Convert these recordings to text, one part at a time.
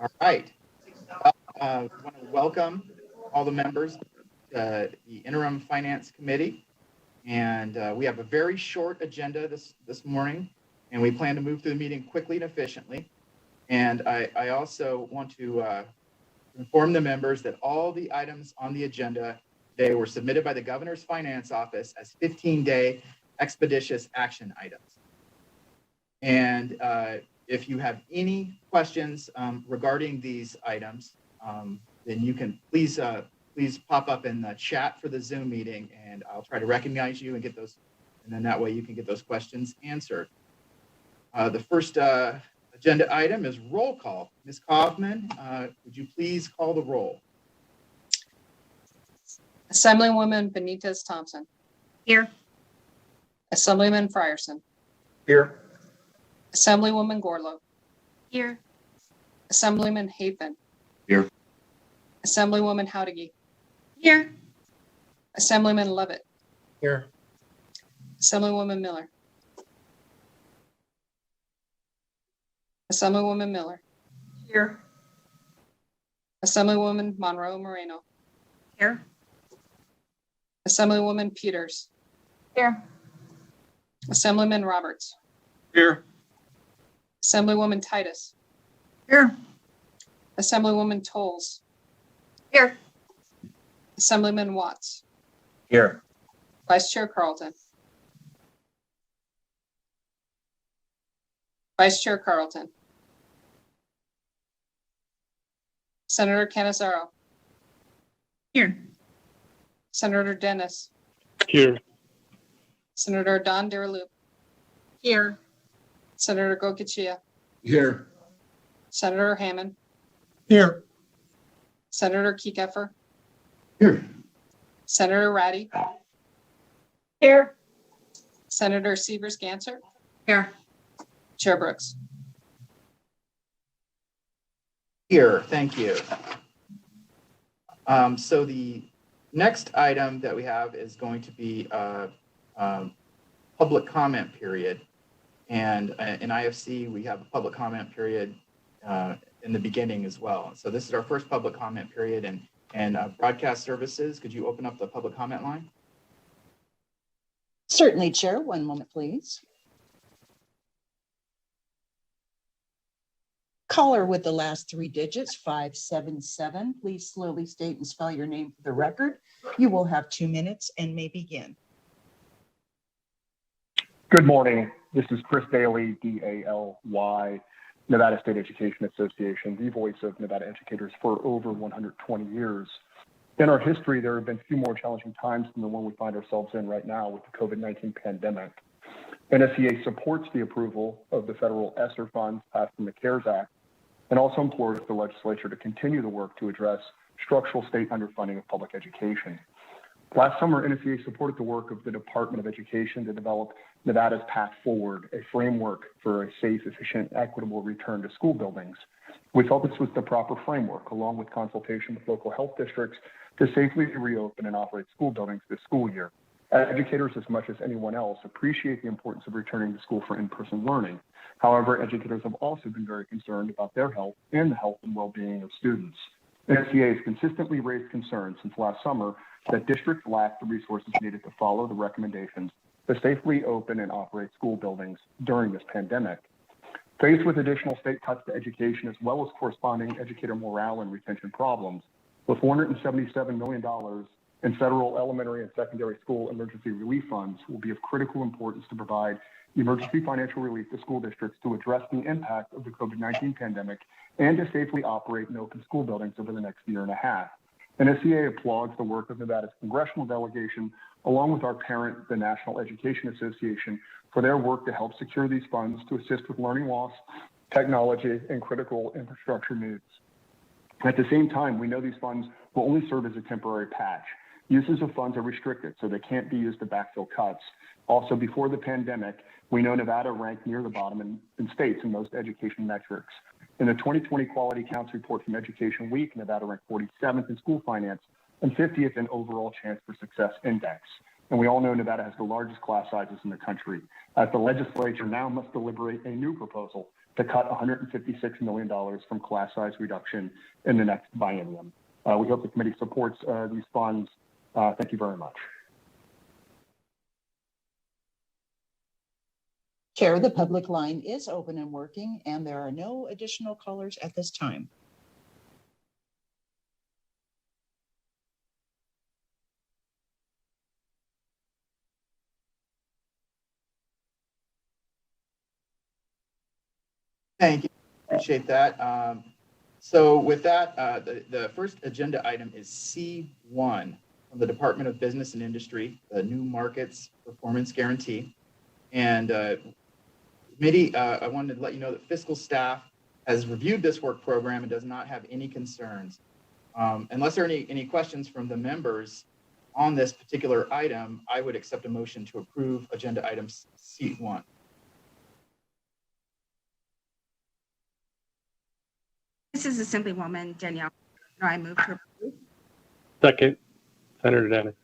All right. I want to welcome all the members to the Interim Finance Committee. And we have a very short agenda this morning, and we plan to move through the meeting quickly and efficiently. And I also want to inform the members that all the items on the agenda today were submitted by the Governor's Finance Office as 15-day expeditious action items. And if you have any questions regarding these items, then you can please pop up in the chat for the Zoom meeting, and I'll try to recognize you and get those, and then that way you can get those questions answered. The first agenda item is roll call. Ms. Kaufman, would you please call the roll? Assemblywoman Benitez Thompson. Here. Assemblyman Frierson. Here. Assemblywoman Gorlow. Here. Assemblyman Hafen. Here. Assemblywoman Howdigi. Here. Assemblyman Levitt. Here. Assemblywoman Miller. Assemblywoman Miller. Here. Assemblywoman Monroe Moreno. Here. Assemblywoman Peters. Here. Assemblyman Roberts. Here. Assemblywoman Titus. Here. Assemblywoman Tolles. Here. Assemblyman Watts. Here. Vice Chair Carlton. Vice Chair Carlton. Senator Canizaro. Here. Senator Dennis. Here. Senator Don Deriloup. Here. Senator Goicoechea. Here. Senator Hammond. Here. Senator Kekeffer. Here. Senator Ratty. Here. Senator Severs Ganser. Here. Chair Brooks. Here, thank you. So the next item that we have is going to be public comment period. And in IFC, we have a public comment period in the beginning as well. So this is our first public comment period. And broadcast services, could you open up the public comment line? Certainly, Chair. One moment, please. Caller with the last three digits, 577. Please slowly state and spell your name for the record. You will have 2 minutes and may begin. Good morning. This is Chris Daly, D-A-L-Y, Nevada State Education Association, the voice of Nevada educators for over 120 years. In our history, there have been few more challenging times than the one we find ourselves in right now with the COVID-19 pandemic. NSEA supports the approval of the federal ESSER funds passed in the CARES Act and also implores the legislature to continue the work to address structural state underfunding of public education. Last summer, NSEA supported the work of the Department of Education to develop Nevada's Path Forward, a framework for a safe, efficient, equitable return to school buildings. We felt this was the proper framework, along with consultation with local health districts, to safely reopen and operate school buildings this school year. Educators, as much as anyone else, appreciate the importance of returning to school for in-person learning. However, educators have also been very concerned about their health and the health and well-being of students. NSEA has consistently raised concerns since last summer that districts lack the resources needed to follow the recommendations to safely open and operate school buildings during this pandemic. Faced with additional state cuts to education, as well as corresponding educator morale and retention problems, with $477 million in federal elementary and secondary school emergency relief funds will be of critical importance to provide emergency financial relief to school districts to address the impact of the COVID-19 pandemic and to safely operate and open school buildings over the next year and a half. NSEA applauds the work of Nevada's congressional delegation, along with our parent, the National Education Association, for their work to help secure these funds to assist with learning loss, technology, and critical infrastructure needs. At the same time, we know these funds will only serve as a temporary patch. Uses of funds are restricted, so they can't be used to backfill cuts. Also, before the pandemic, we know Nevada ranked near the bottom in states in most education metrics. In the 2020 Quality Counts report from Education Week, Nevada ranked 47th in school finance and 50th in overall chance for success index. And we all know Nevada has the largest class sizes in the country, as the legislature now must deliberate a new proposal to cut $156 million from class size reduction in the next biennium. We hope the committee supports these funds. Thank you very much. Chair, the public line is open and working, and there are no additional callers at this time. Thank you. Appreciate that. So with that, the first agenda item is C1 from the Department of Business and Industry, the New Markets Performance Guarantee. And committee, I wanted to let you know that fiscal staff has reviewed this work program and does not have any concerns. Unless there are any questions from the members on this particular item, I would accept a motion to approve agenda item C1. This is Assemblywoman Danielle. I move to approve. Second, Senator Dennis.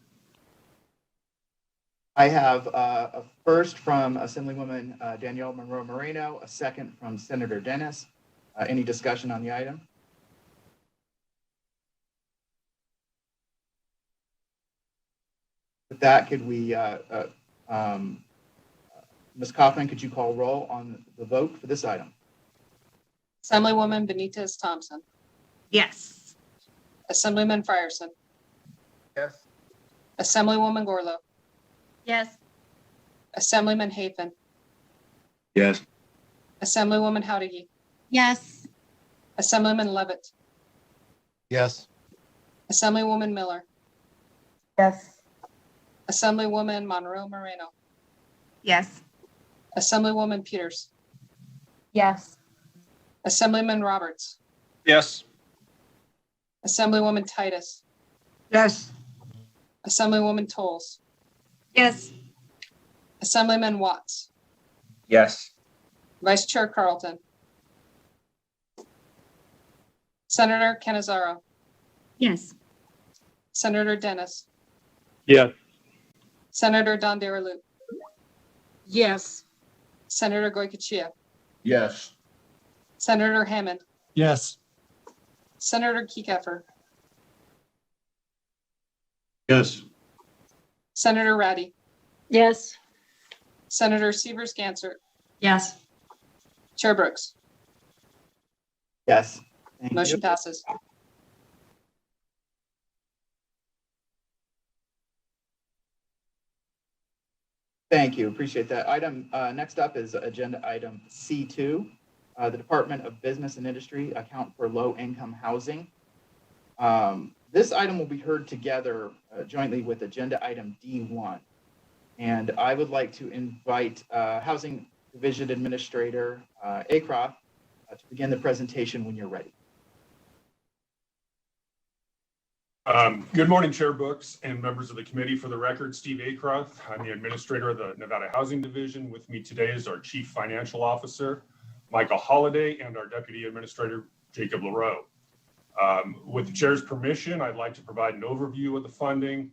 I have a first from Assemblywoman Danielle Monroe Moreno, a second from Senator Dennis. Any discussion on the item? With that, could we, Ms. Kaufman, could you call roll on the vote for this item? Assemblywoman Benitez Thompson, Yes. Assemblyman Frierson, Yes. Assemblywoman Gorlo, Yes. Assemblyman Hafen, Yes. Assemblywoman Howdiggy, Yes. Assemblyman Levitt, Yes. Assemblywoman Miller, Yes. Assemblywoman Monroe Moreno, Yes. Assemblywoman Peters, Yes. Assemblyman Roberts, Yes. Assemblywoman Titus, Yes. Assemblywoman Tolles, Yes. Assemblyman Watts, Yes. Vice Chair Carlton, Senator Canizaro, Yes. Senator Dennis, Yes. Senator Don Deralu, Yes. Senator Goycochea, Yes. Senator Hammond, Yes. Senator Kiefer, Yes. Senator Ratty, Yes. Senator Severs Ganser, Yes. Chair Brooks. Yes. Thank Motion you. passes. Thank you. Appreciate that. Item next up is agenda item C2. The Department of Business and Industry account for low-income housing. This item will be heard together jointly with agenda item D1. And I would like to invite Housing Division Administrator Acroft to begin the presentation when you're ready. Good morning, Chair Brooks and members of the committee. For the record, Steve Acroft. I'm the administrator of the Nevada Housing Division. With me today is our Chief Financial Officer, Michael Holliday, and our Deputy Administrator, Jacob LaRoe. With the chair's permission, I'd like to provide an overview of the funding.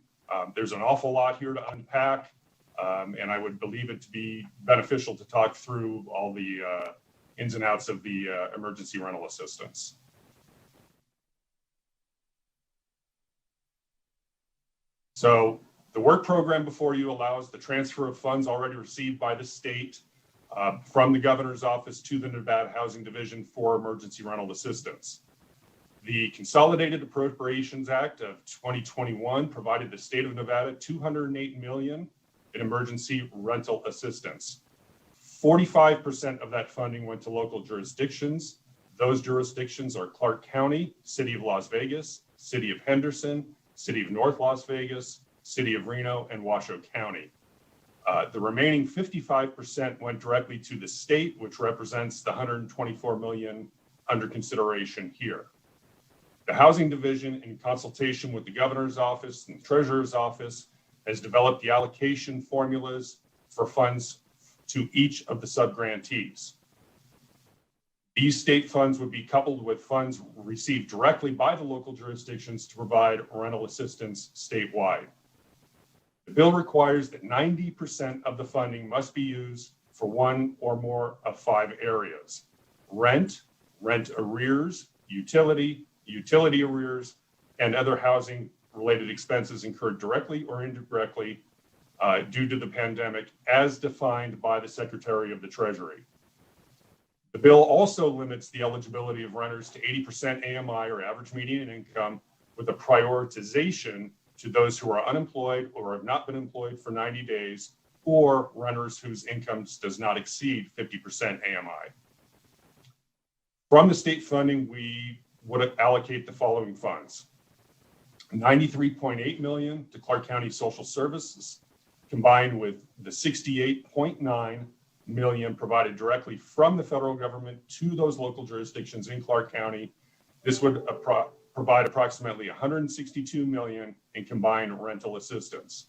There's an awful lot here to unpack, and I would believe it to be beneficial to talk through all the ins and outs of the emergency rental assistance. So the work program before you allows the transfer of funds already received by the state from the governor's office to the Nevada Housing Division for emergency rental assistance. The Consolidated Appropriations Act of 2021 provided the state of Nevada $208 million in emergency rental assistance. 45% of that funding went to local jurisdictions. Those jurisdictions are Clark County, City of Las Vegas, City of Henderson, City of North Las Vegas, City of Reno, and Washoe County. The remaining 55% went directly to the state, which represents the $124 million under consideration here. The Housing Division, in consultation with the Governor's Office and the Treasurer's Office, has developed the allocation formulas for funds to each of the subgrantees. These state funds would be coupled with funds received directly by the local jurisdictions to provide rental assistance statewide. The bill requires that 90% of the funding must be used for one or more of 5 areas. rent, rent arrears, utility arrears, and other housing-related expenses incurred directly or indirectly due to the pandemic, as defined by the Secretary of the Treasury. The bill also limits the eligibility of renters to 80% AMI or average median income, with a prioritization to those who are unemployed or have not been employed for 90 days, or renters whose incomes does not exceed 50% AMI. From the state funding, we would allocate the following funds: $93.8 million to Clark County Social Services, combined with the $68.9 million provided directly from the federal government to those local jurisdictions in Clark County. This would provide approximately $162 million in combined rental assistance.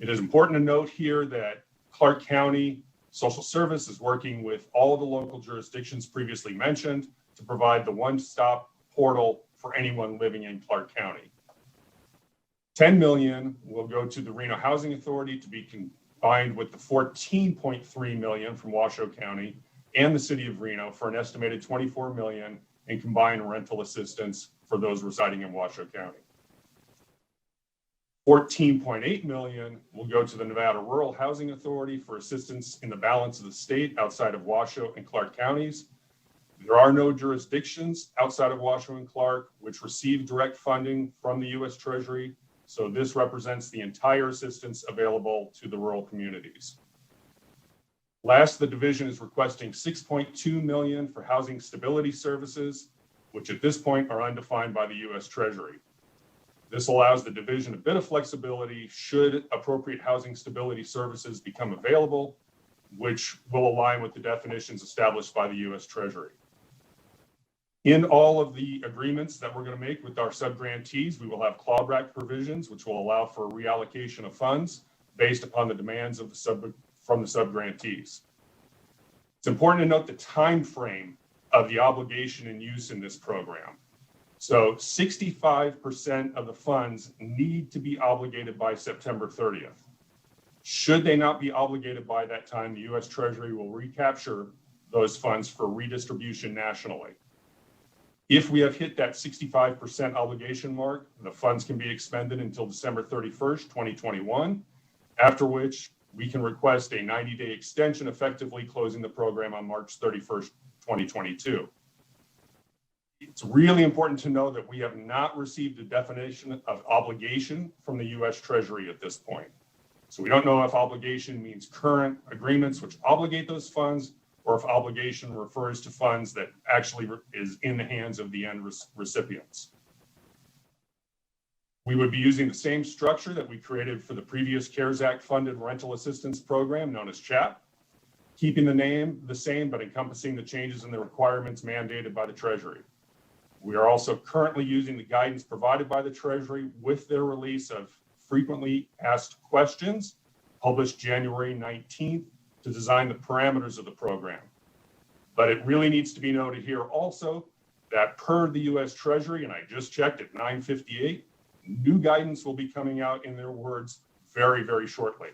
It is important to note here that Clark County Social Service is working with all of the local jurisdictions previously mentioned to provide the one-stop portal for anyone living in Clark County. $10 million will go to the Reno Housing Authority to be combined with the $14.3 million from Washoe County and the city of Reno for an estimated $24 million in combined rental assistance for those residing in Washoe County. $14.8 million will go to the Nevada Rural Housing Authority for assistance in the balance of the state outside of Washoe and Clark counties. There are no jurisdictions outside of Washoe and Clark which receive direct funding from the U.S. Treasury, so this represents the entire assistance available to the rural communities. Last, the division is requesting $6.2 million for housing stability services, which at this point are undefined by the U.S. Treasury. This allows the division a bit of flexibility should appropriate housing stability services become available, which will align with the definitions established by the U.S. Treasury. In all of the agreements that we're going to make with our subgrantees, we will have clawback provisions, which will allow for reallocation of funds based upon the demands of from the subgrantees. It's important to note the time frame of the obligation and use in this program. So 65% of the funds need to be obligated by September 30th. Should they not be obligated by that time, the U.S. Treasury will recapture those funds for redistribution nationally. If we have hit that 65% obligation mark, the funds can be expended until December 31st, 2021, after which we can request a 90-day extension, effectively closing the program on March 31st, 2022. It's really important to know that we have not received a definition of obligation from the U.S. Treasury at this point. So we don't know if obligation means current agreements which obligate those funds, or if obligation refers to funds that actually is in the hands of the end recipients. We would be using the same structure that we created for the previous CARES Act funded rental assistance program known as CHAP, keeping the name the same but encompassing the changes in the requirements mandated by the Treasury. We are also currently using the guidance provided by the Treasury with their release of frequently asked questions, published January 19th, to design the parameters of the program. But it really needs to be noted here also that per the U.S. Treasury, and I just checked at 9:58, new guidance will be coming out in their words very, very shortly.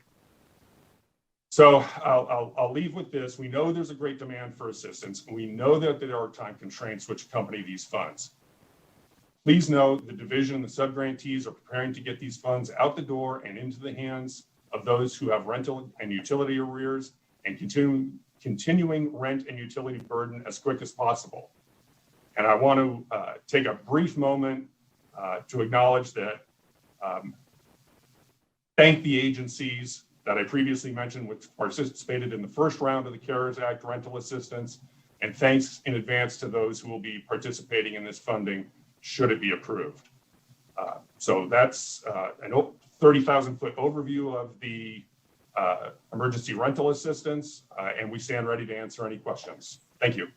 So I'll leave with this. We know there's a great demand for assistance. We know that there are time constraints which accompany these funds. Please note the division and the subgrantees are preparing to get these funds out the door and into the hands of those who have rental and utility arrears and continuing rent and utility burden as quick as possible. And I want to take a brief moment to acknowledge that, thank the agencies that I previously mentioned, which participated in the first round of the CARES Act rental assistance, and thanks in advance to those who will be participating in this funding should it be approved. So that's an 30,000-foot overview of the emergency rental assistance, and we stand ready to answer any questions. Thank you.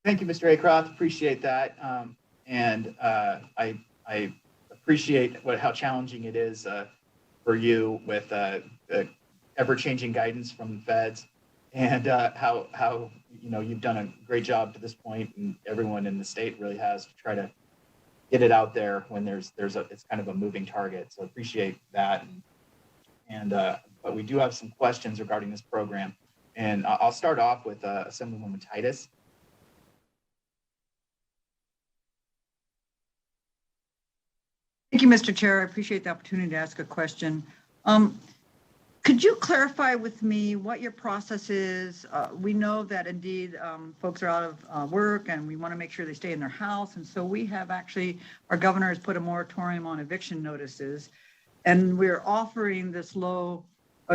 Thank you, Mr. Aycroft. Appreciate that. And I appreciate how challenging it is for you with the ever-changing guidance from the feds, and how you've done a great job to this point, and everyone in the state really has to try to get it out there when it's kind of a moving target. So appreciate that. And but we do have some questions regarding this program. And I'll start off with Assemblywoman Titus. Thank you, Mr. Chair. I appreciate the opportunity to ask a question. Could you clarify with me what your process is? We know that indeed folks are out of work and we want to make sure they stay in their house. And so we have actually, our governor has put a moratorium on eviction notices, and we're offering this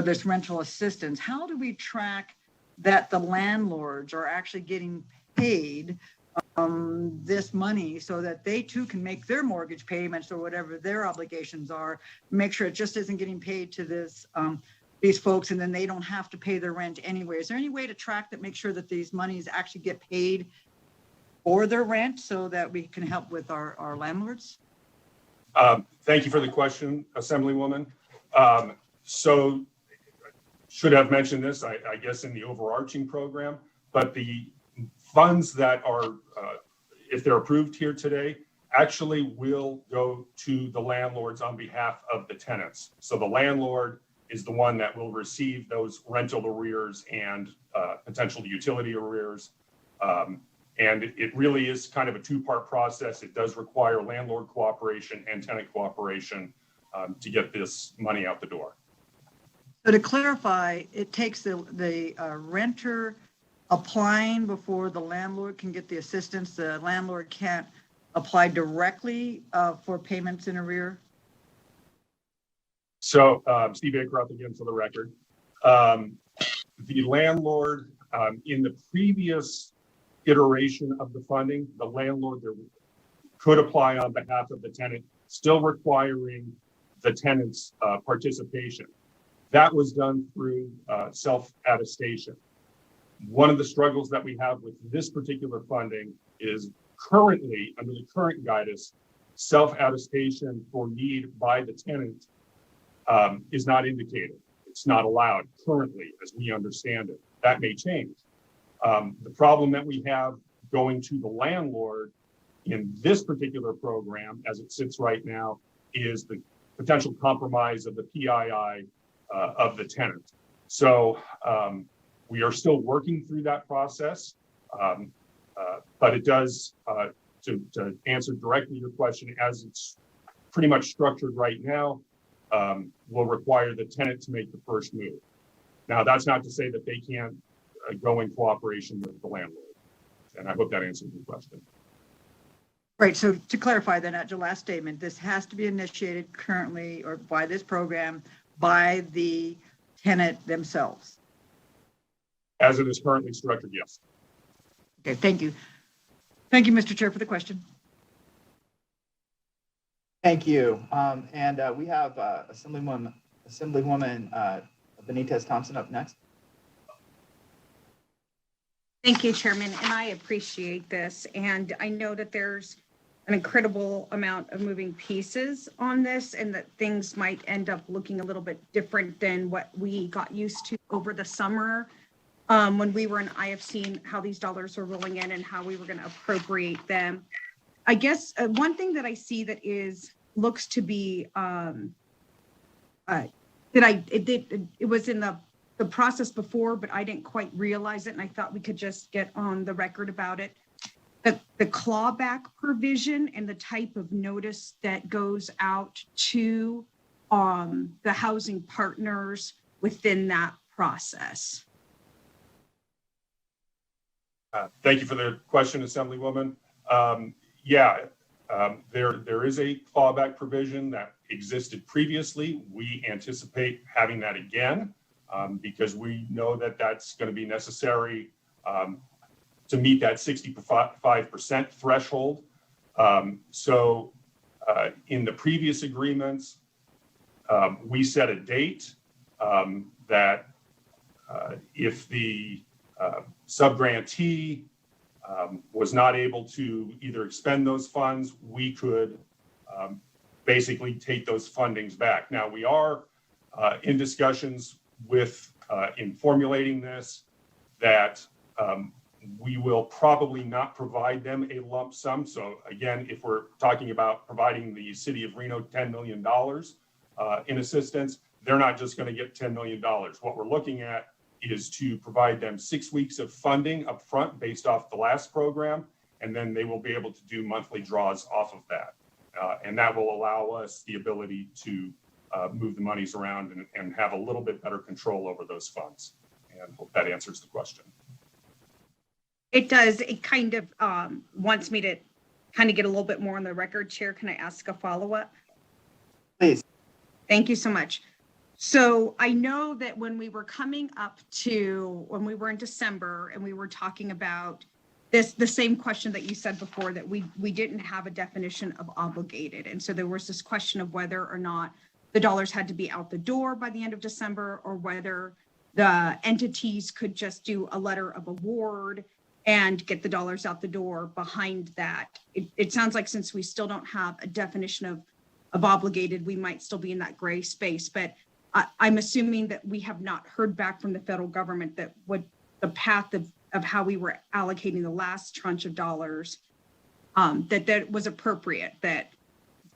this rental assistance. How do we track that the landlords are actually getting paid this money so that they too can make their mortgage payments or whatever their obligations are, make sure it just isn't getting paid to these folks and then they don't have to pay their rent anyway? Is there any way to track that, make sure that these monies actually get paid for their rent so that we can help with our landlords? Thank you for the question, Assemblywoman. So should have mentioned this, I guess, in the overarching program, but the funds that are, if they're approved here today, actually will go to the landlords on behalf of the tenants. So the landlord is the one that will receive those rental arrears and potential utility arrears. And it really is kind of a two-part process. It does require landlord cooperation and tenant cooperation to get this money out the door. So to clarify, it takes the renter applying before the landlord can get the assistance. The landlord can't apply directly for payments in arrear. So Steve Akeroth again for the record. The landlord in the previous iteration of the funding, the landlord could apply on behalf of the tenant, still requiring the tenant's participation. That was done through self-attestation. One of the struggles that we have with this particular funding is currently, under the current guidance, self-attestation for need by the tenant is not indicated. It's not allowed currently, as we understand it. That may change. The problem that we have going to the landlord in this particular program, as it sits right now, is the potential compromise of the PII of the tenant. So we are still working through that process, but it does, to answer directly your question, as it's pretty much structured right now, will require the tenant to make the first move. Now, that's not to say that they can't go in cooperation with the landlord. And I hope that answers your question. Right. So to clarify then, at your last statement, this has to be initiated currently or by this program by the tenant themselves. As it is currently structured, yes. Okay, thank you. Thank you, Mr. Chair, for the question. Thank you. And we have Assemblywoman Benitez Thompson up next. Thank you, Chairman, and I appreciate this. And I know that there's an incredible amount of moving pieces on this and that things might end up looking a little bit different than what we got used to over the summer when we were in IFC, how these dollars are rolling in and how we were going to appropriate them. I guess one thing that I see that looks to be it was in the process before, but I didn't quite realize it, and I thought we could just get on the record about it. The clawback provision and the type of notice that goes out to the housing partners within that process. Thank you for the question, Assemblywoman. There is a clawback provision that existed previously. We anticipate having that again because we know that that's going to be necessary to meet that 65% threshold. In the previous agreements, we set a date that if the subgrantee was not able to either expend those funds, we could basically take those fundings back. Now, we are in discussions with, in formulating this, that we will probably not provide them a lump sum. So again, if we're talking about providing the city of Reno $10 million in assistance, they're not just going to get $10 million. What we're looking at is to provide them 6 weeks of funding up front based off the last program, and then they will be able to do monthly draws off of that. And that will allow us the ability to move the monies around and have a little bit better control over those funds. And hope that answers the question. It does. It kind of wants me to kind of get a little bit more on the record. Chair, can I ask a follow-up? Please. Thank you so much. So I know that when we were coming up to, when we were in December and we were talking about this, the same question that you said before, that we didn't have a definition of obligated. And so there was this question of whether or not the dollars had to be out the door by the end of December, or whether the entities could just do a letter of award and get the dollars out the door behind that. It sounds like since we still don't have a definition of obligated, we might still be in that gray space. But I'm assuming that we have not heard back from the federal government that what the path of how we were allocating the last tranche of dollars, that was appropriate, that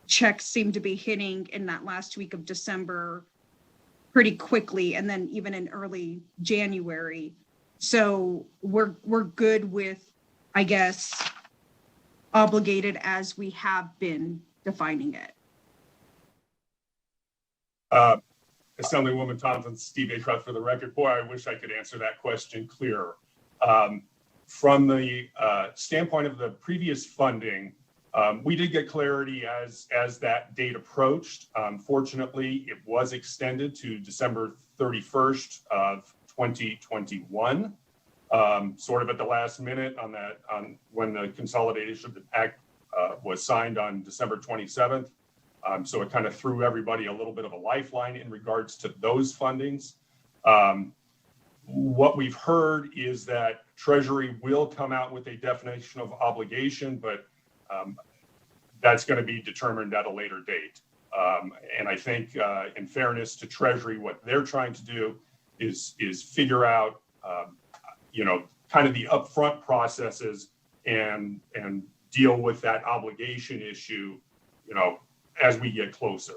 checks seemed to be hitting in that last week of December pretty quickly, and then even in early January. So we're good with, I guess, obligated as we have been defining it. Assemblywoman Thompson, Steve Acroft for the record. Boy, I wish I could answer that question clearer. From the standpoint of the previous funding, we did get clarity as that date approached. Fortunately, it was extended to December 31st of 2021, sort of at the last minute on when the Consolidation Act was signed on December 27th. So it kind of threw everybody a little bit of a lifeline in regards to those fundings. What we've heard is that Treasury will come out with a definition of obligation, but that's going to be determined at a later date. And I think in fairness to Treasury, what they're trying to do is figure out, kind of the upfront processes and deal with that obligation issue, as we get closer.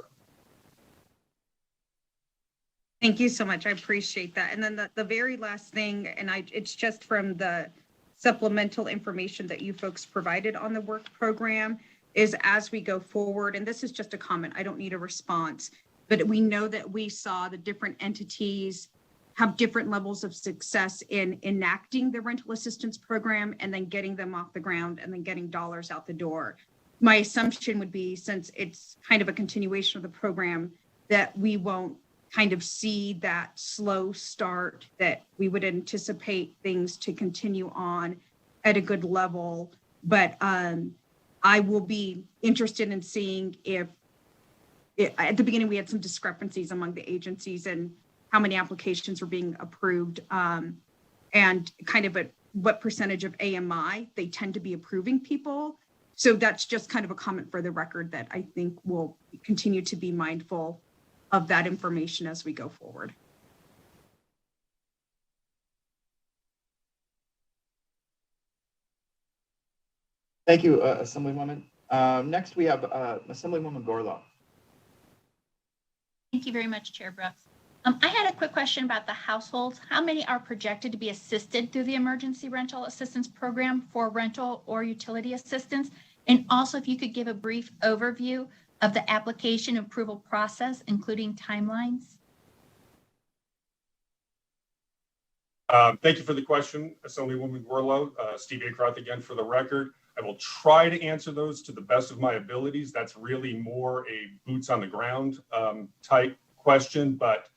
Thank you so much. I appreciate that. And then the very last thing, and it's just from the supplemental information that you folks provided on the work program, is as we go forward, and this is just a comment, I don't need a response, but we know that we saw the different entities have different levels of success in enacting the rental assistance program and then getting them off the ground and then getting dollars out the door. My assumption would be, since it's kind of a continuation of the program, that we won't kind of see that slow start, that we would anticipate things to continue on at a good level. But I will be interested in seeing if at the beginning we had some discrepancies among the agencies and how many applications were being approved, and kind of what percentage of AMI they tend to be approving people. So that's just kind of a comment for the record that I think we'll continue to be mindful of that information as we go forward. Thank you, Assemblywoman. Next, we have Assemblywoman Gorlow. Thank you very much, Chair Brooks. I had a quick question about the households. How many are projected to be assisted through the Emergency Rental Assistance Program for rental or utility assistance? And also, if you could give a brief overview of the application approval process, including timelines. Thank you for the question, Assemblywoman Gorlow. Steve Acroft again for the record. I will try to answer those to the best of my abilities. That's really more a boots on the ground type question, but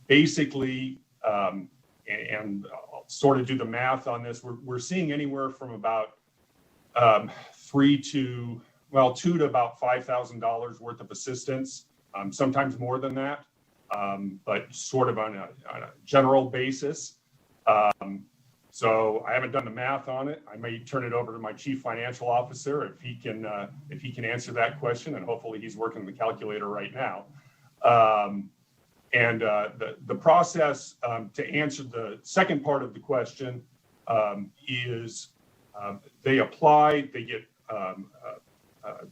basically, and I'll sort of do the math on this, we're seeing anywhere from about $2,000 to about $5,000 worth of assistance, sometimes more than that, but sort of on a general basis. So I haven't done the math on it. I may turn it over to my chief financial officer if he can answer that question, and hopefully he's working the calculator right now. The process to answer the second part of the question is they apply, they get,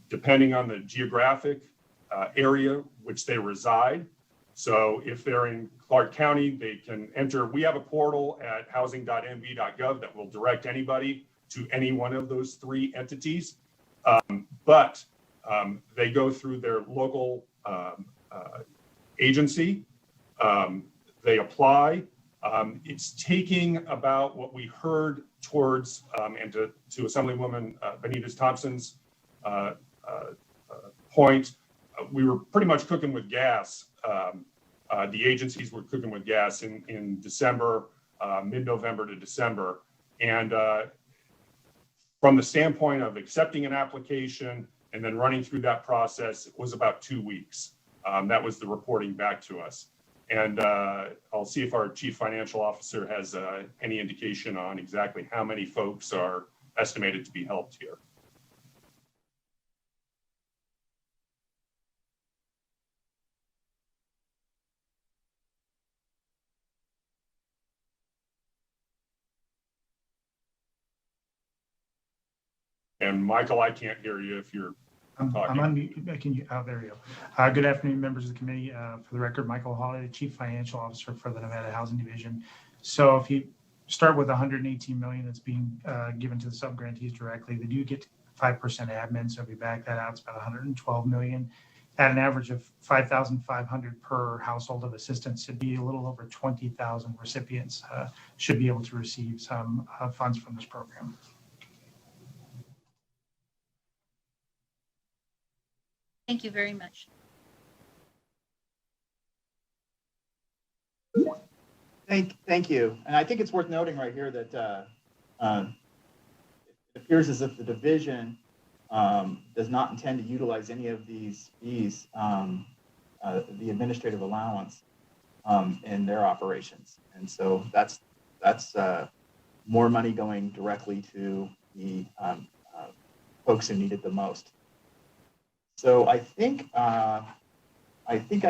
depending on the geographic area which they reside, So if they're in Clark County, they can enter. We have a portal at housing.nv.gov that will direct anybody to any one of those three entities. But they go through their local agency. They apply. It's taking about what we heard towards, and to Assemblywoman Benitez Thompson's point, we were pretty much cooking with gas. The agencies were cooking with gas in December, mid-November to December. And from the standpoint of accepting an application and then running through that process, it was about 2 weeks. That was the reporting back to us. And I'll see if our chief financial officer has any indication on exactly how many folks are estimated to be helped here. And Michael, I can't hear you if you're I'm talking. on mute. Can you? Oh, there you go. Good afternoon, members of the committee. For the record, Michael Holiday, Chief Financial Officer for the Nevada Housing Division. So if you start with 118 million that's being given to the subgrantees directly, they do get 5% admin. So if you back that out, it's about 112 million at an average of 5,500 per household of assistance. It'd be a little over 20,000 recipients should be able to receive some funds from this program. Thank you very much. Thank you. And I think it's worth noting right here that it appears as if the division does not intend to utilize any of these fees, the administrative allowance, in their operations. And so that's more money going directly to the folks who need it the most. So I think I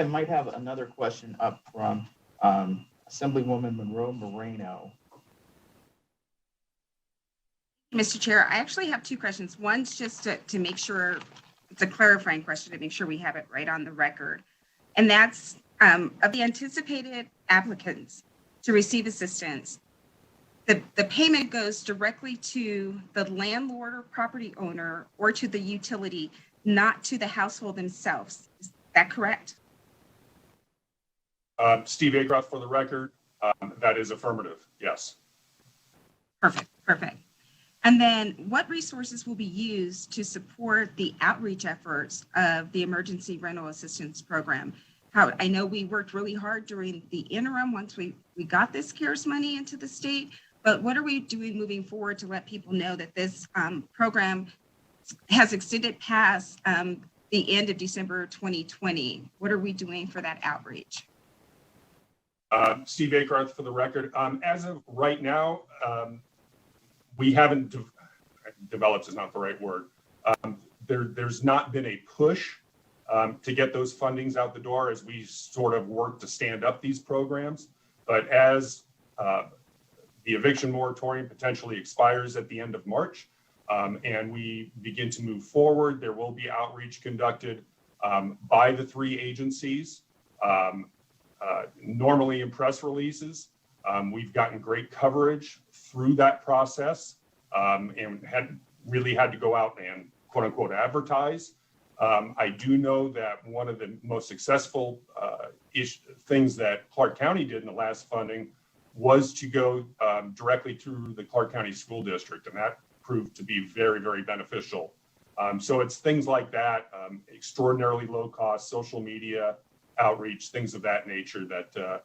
might have another question up from Assemblywoman Monroe Moreno. Mr. Chair, I actually have two questions. One's just to make sure, it's a clarifying question to make sure we have it right on the record. And that's of the anticipated applicants to receive assistance, the payment goes directly to the landlord or property owner or to the utility, not to the household themselves. Is that correct? Steve Acroft, for the record, that is affirmative, yes. Perfect. And then what resources will be used to support the outreach efforts of the Emergency Rental Assistance Program? I know we worked really hard during the interim once we got this CARES money into the state, but what are we doing moving forward to let people know that this program has extended past the end of December 2020? What are we doing for that outreach? Steve Acroft, for the record. As of right now, we haven't developed is not the right word. There's not been a push to get those fundings out the door as we sort of work to stand up these programs. But as the eviction moratorium potentially expires at the end of March, and we begin to move forward, there will be outreach conducted by the three agencies, normally in press releases. We've gotten great coverage through that process and had to go out and quote unquote advertise. I do know that one of the most successful things that Clark County did in the last funding was to go directly through the Clark County School District, and that proved to be very, very beneficial. So it's things like that, extraordinarily low cost social media outreach, things of that nature that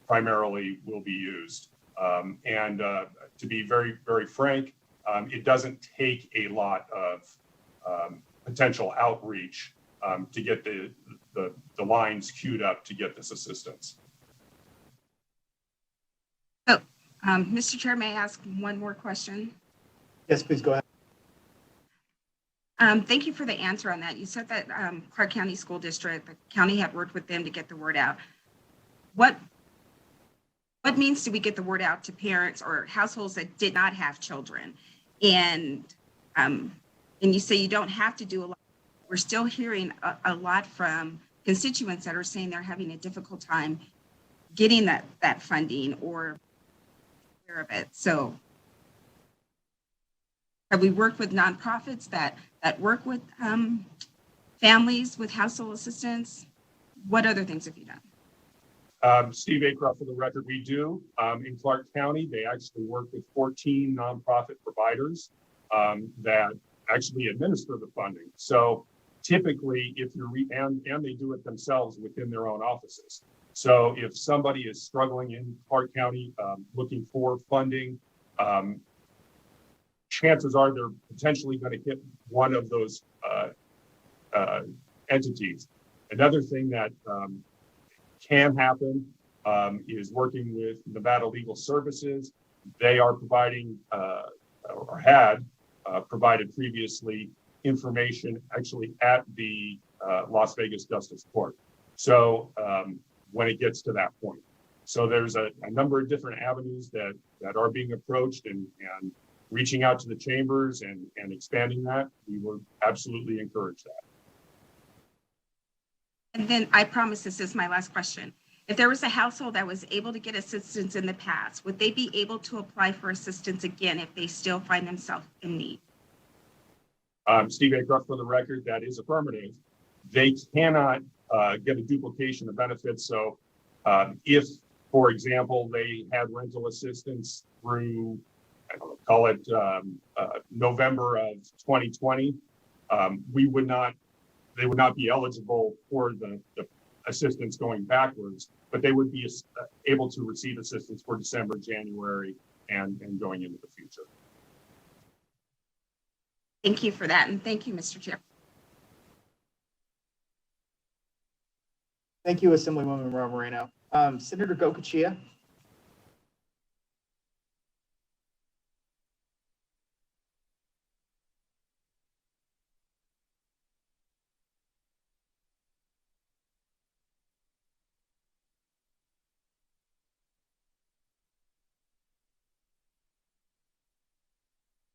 primarily will be used. And to be very, very frank, it doesn't take a lot of potential outreach to get the lines queued up to get this assistance. Oh, Mr. Chair, may I ask one more question? Yes, please go ahead. Thank you for the answer on that. You said that Clark County School District, the county had worked with them to get the word out. What means do we get the word out to parents or households that did not have children? And you say you don't have to do a lot. We're still hearing a lot from constituents that are saying they're having a difficult time getting that funding or aware of it. So have we worked with nonprofits that work with families with household assistance? What other things have you done? Steve Acroft, for the record, we do. In Clark County, they actually work with 14 nonprofit providers that actually administer the funding. So typically, if you're, and they do it themselves within their own offices. So if somebody is struggling in Clark County looking for funding, chances are they're potentially going to hit one of those entities. Another thing that can happen is working with Nevada Legal Services. They are providing or had provided previously information actually at the Las Vegas Justice Court. So when it gets to that point. So there's a number of different avenues that are being approached, and reaching out to the chambers and expanding that, we will absolutely encourage that. And then I promise this is my last question. If there was a household that was able to get assistance in the past, would they be able to apply for assistance again if they still find themselves in need? Steve Acroft, for the record, that is affirmative. They cannot get a duplication of benefits. So if, for example, they had rental assistance through, I don't know, call it November of 2020, they would not be eligible for the assistance going backwards, but they would be able to receive assistance for December, January, and going into the future. Thank you for that. And thank you, Mr. Chair. Thank you, Assemblywoman Moreno. Senator Gokachia.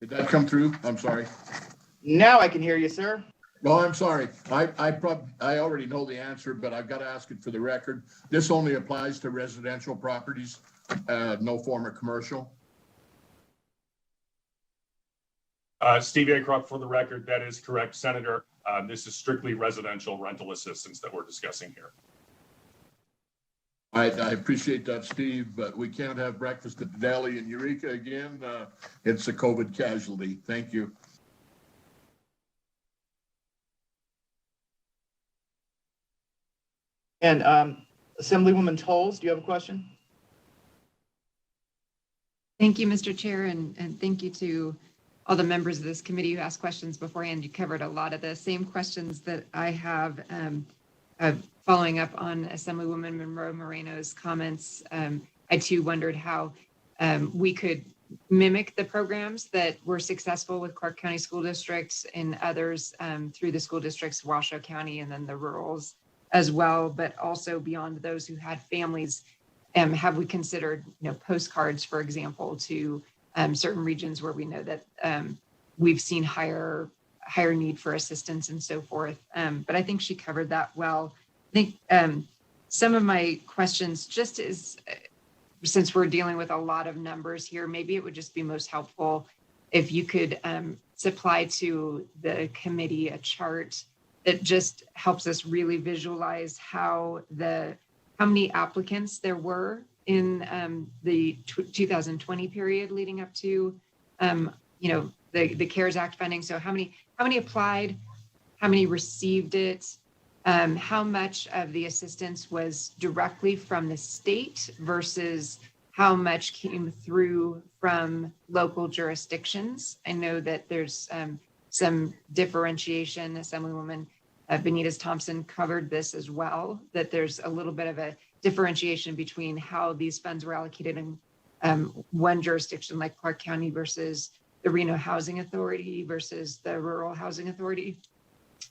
Did that come through? I'm sorry. Now I can hear you, sir. Well, I'm sorry. I already know the answer, but I've got to ask it for the record. This only applies to residential properties, no form of commercial. Steve Acroft, for the record, that is correct, Senator. This is strictly residential rental assistance that we're discussing here. I appreciate that, Steve, but we can't have breakfast at the deli in Eureka again. It's a COVID casualty. Thank you. And Assemblywoman Tolles, do you have a question? Thank you, Mr. Chair, and thank you to all the members of this committee who asked questions beforehand. You covered a lot of the same questions that I have. Following up on Assemblywoman Monroe Moreno's comments, I too wondered how we could mimic the programs that were successful with Clark County School Districts and others through the school districts, Washoe County, and then the rurals as well, but also beyond those who had families. Have we considered, postcards, for example, to certain regions where we know that we've seen higher need for assistance and so forth. But I think she covered that well. I think some of my questions, just is, since we're dealing with a lot of numbers here, maybe it would just be most helpful if you could supply to the committee a chart that just helps us really visualize how many applicants there were in the 2020 period leading up to the CARES Act funding. So how many applied, how many received it, how much of the assistance was directly from the state versus how much came through from local jurisdictions. I know that there's some differentiation. Assemblywoman Benitez Thompson covered this as well, that there's a little bit of a differentiation between how these funds were allocated in one jurisdiction like Clark County versus the Reno Housing Authority versus the Rural Housing Authority.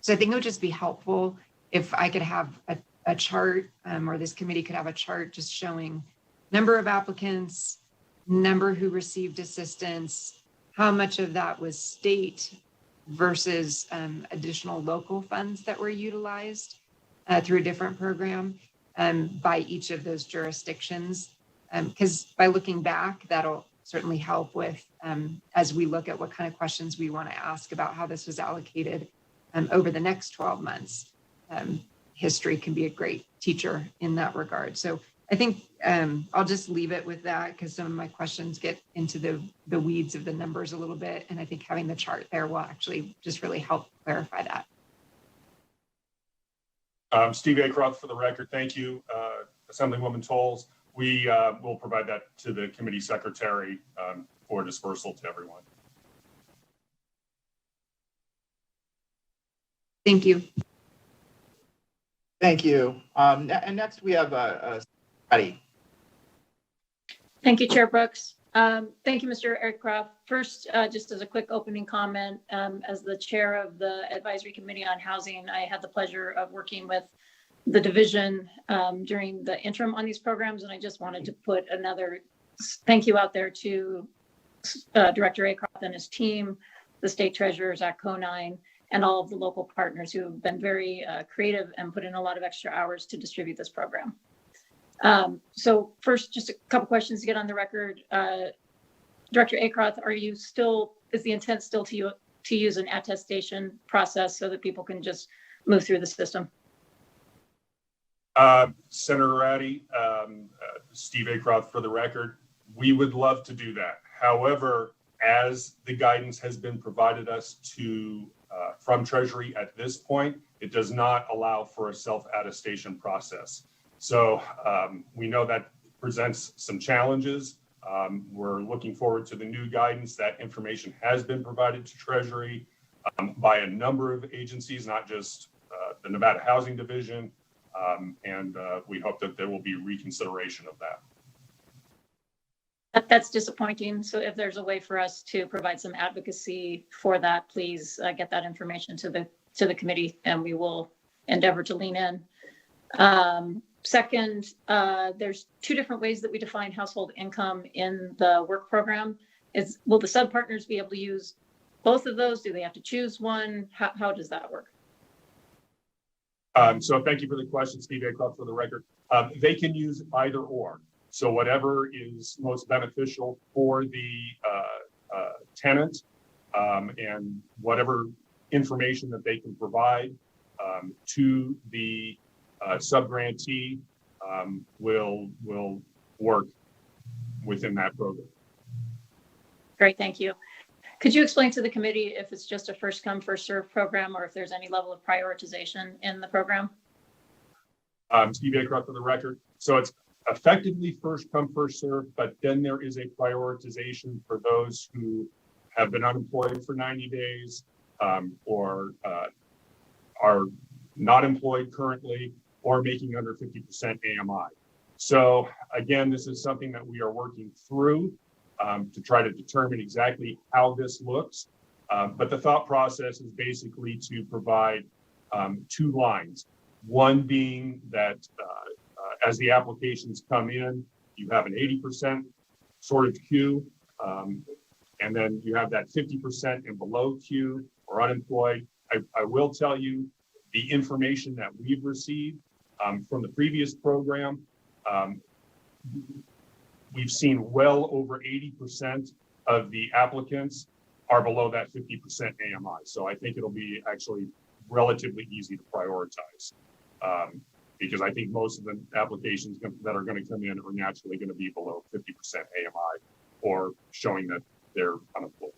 So I think it would just be helpful if I could have a chart or this committee could have a chart just showing number of applicants, number who received assistance, how much of that was state versus additional local funds that were utilized. through a different program by each of those jurisdictions. Because by looking back, that'll certainly help with as we look at what kind of questions we want to ask about how this was allocated over the next 12 months. History can be a great teacher in that regard. So I think I'll just leave it with that because some of my questions get into the weeds of the numbers a little bit. And I think having the chart there will actually just really help clarify that. Steve Acroft for the record. Thank you, Assemblywoman Tolles. We will provide that to the committee secretary for dispersal to everyone. Thank you. Thank you. And next we have Patty. Thank you, Chair Brooks. Thank you, Mr. Aircraft. First, just as a quick opening comment, as the chair of the Advisory Committee on Housing, I had the pleasure of working with the division during the interim on these programs, and I just wanted to put another thank you out there to Director Acroft and his team, the state treasurer, Zach Conine, and all of the local partners who have been very creative and put in a lot of extra hours to distribute this program. So first, just a couple questions to get on the record. Director Acroft, is the intent still to use an attestation process so that people can just move through the system? Senator Ratty, Steve Acroft for the record, we would love to do that. However, as the guidance has been provided us to from Treasury at this point, it does not allow for a self-attestation process. So we know that presents some challenges. We're looking forward to the new guidance. That information has been provided to Treasury by a number of agencies, not just the Nevada Housing Division, and we hope that there will be reconsideration of that. That's disappointing. So if there's a way for us to provide some advocacy for that, please get that information to the committee, and we will endeavor to lean in. Second, there's two different ways that we define household income in the work program. Will the sub-partners be able to use both of those? Do they have to choose one? How does that work? So thank you for the question, Steve Acroft, for the record. They can use either or. So whatever is most beneficial for the tenant and whatever information that they can provide to the sub-grantee will work within that program. Great, thank you. Could you explain to the committee if it's just a first come, first served program or if there's any level of prioritization in the program? Steve Acroft for the record. So it's effectively first come, first served, but then there is a prioritization for those who have been unemployed for 90 days or are not employed currently or making under 50% AMI. So again, this is something that we are working through to try to determine exactly how this looks. But the thought process is basically to provide two lines. One being that as the applications come in, you have an 80% sort of queue, and then you have that 50% and below queue or unemployed. I will tell you the information that we've received from the previous program, we've seen well over 80% of the applicants are below that 50% AMI. So I think it'll be actually relatively easy to prioritize because I think most of the applications that are going to come in are naturally going to be below 50% AMI or showing that they're unemployed.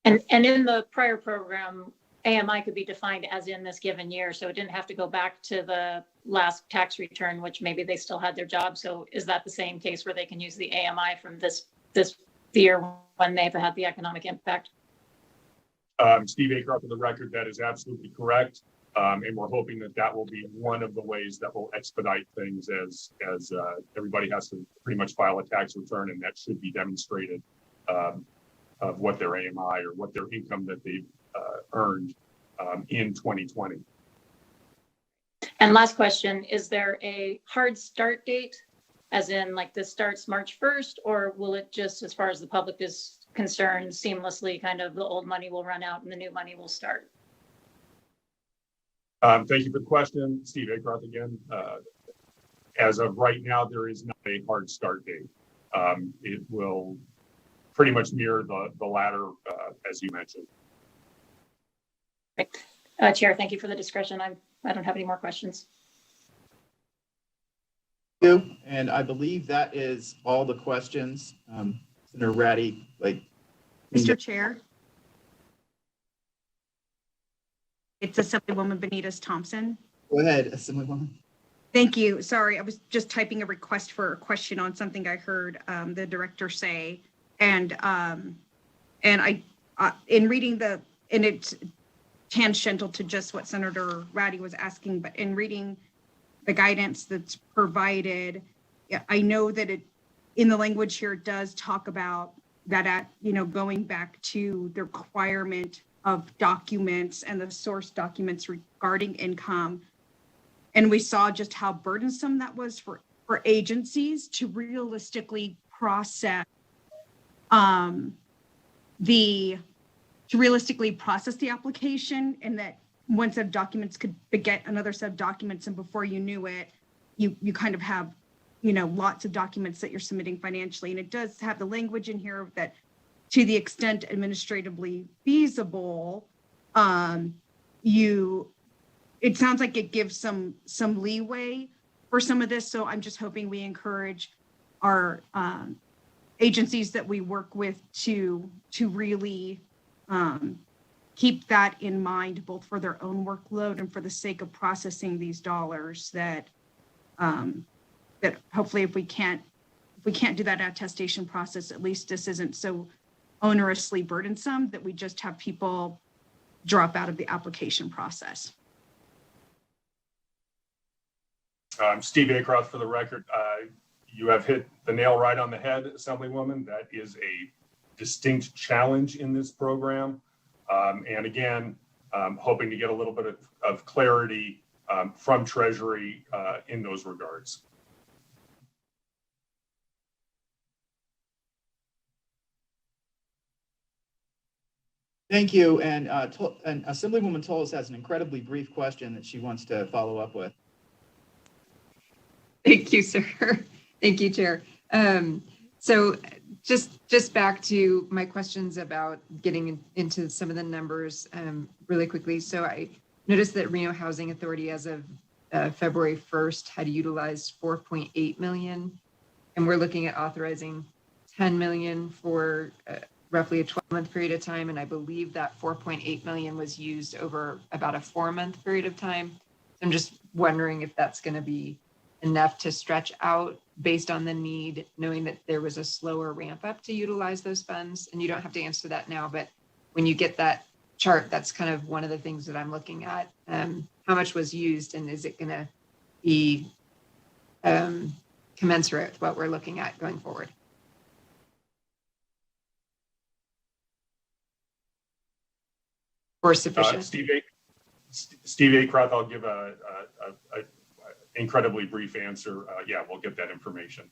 And in the prior program, AMI could be defined as in this given year. So it didn't have to go back to the last tax return, which maybe they still had their job. So is that the same case where they can use the AMI from this year when they've had the economic impact? Steve Acroft for the record, that is absolutely correct. And we're hoping that that will be one of the ways that will expedite things as everybody has to pretty much file a tax return, and that should be demonstrated of what their AMI or what their income that they've earned in 2020. And last question, is there a hard start date, as in like this starts March 1st, or will it just, as far as the public is concerned, seamlessly kind of the old money will run out and the new money will start? Thank you for the question, Steve Agroth again. As of right now, there is not a hard start date. It will pretty much mirror the latter, as you mentioned. Chair, thank you for the discussion. I don't have any more questions. Thank you. And I believe that is all the questions. Senator Ratty, Mr. Chair. It's Assemblywoman Benitez Thompson. go ahead, Assemblywoman. Thank you. Sorry, I was just typing a request for a question on something I heard the director say. And I, in reading and it's tangential to just what Senator Ratty was asking, but in reading the guidance that's provided, I know that in the language here, it does talk about that going back to the requirement of documents and the source documents regarding income. And we saw just how burdensome that was for agencies to realistically process the application, and that one set of documents could beget another set of documents, and before you knew it, you kind of have lots of documents that you're submitting financially. And it does have the language in here that to the extent administratively feasible, it sounds like it gives some leeway for some of this. So I'm just hoping we encourage our agencies that we work with to really keep that in mind, both for their own workload and for the sake of processing these dollars, that hopefully if we can't do that attestation process, at least this isn't so onerously burdensome that we just have people drop out of the application process. Steve Acroft for the record. You have hit the nail right on the head, Assemblywoman. That is a distinct challenge in this program. And again, hoping to get a little bit of clarity from Treasury in those regards. Thank you. And Assemblywoman Tolles has an incredibly brief question that she wants to follow up with. Thank you, sir. Thank you, Chair. So just back to my questions about getting into some of the numbers really quickly. So I noticed that Reno Housing Authority as of February 1st had utilized 4.8 million, and we're looking at authorizing 10 million for roughly a 12-month period of time. And I believe that 4.8 million was used over about a 4-month period of time. So I'm just wondering if that's going to be enough to stretch out based on the need, knowing that there was a slower ramp up to utilize those funds. And you don't have to answer that now, but when you get that chart, that's kind of one of the things that I'm looking at. How much was used, and is it going to be commensurate with what we're looking at going forward? Or sufficient? Steve Acroft, I'll give a incredibly brief answer. Yeah, we'll get that information.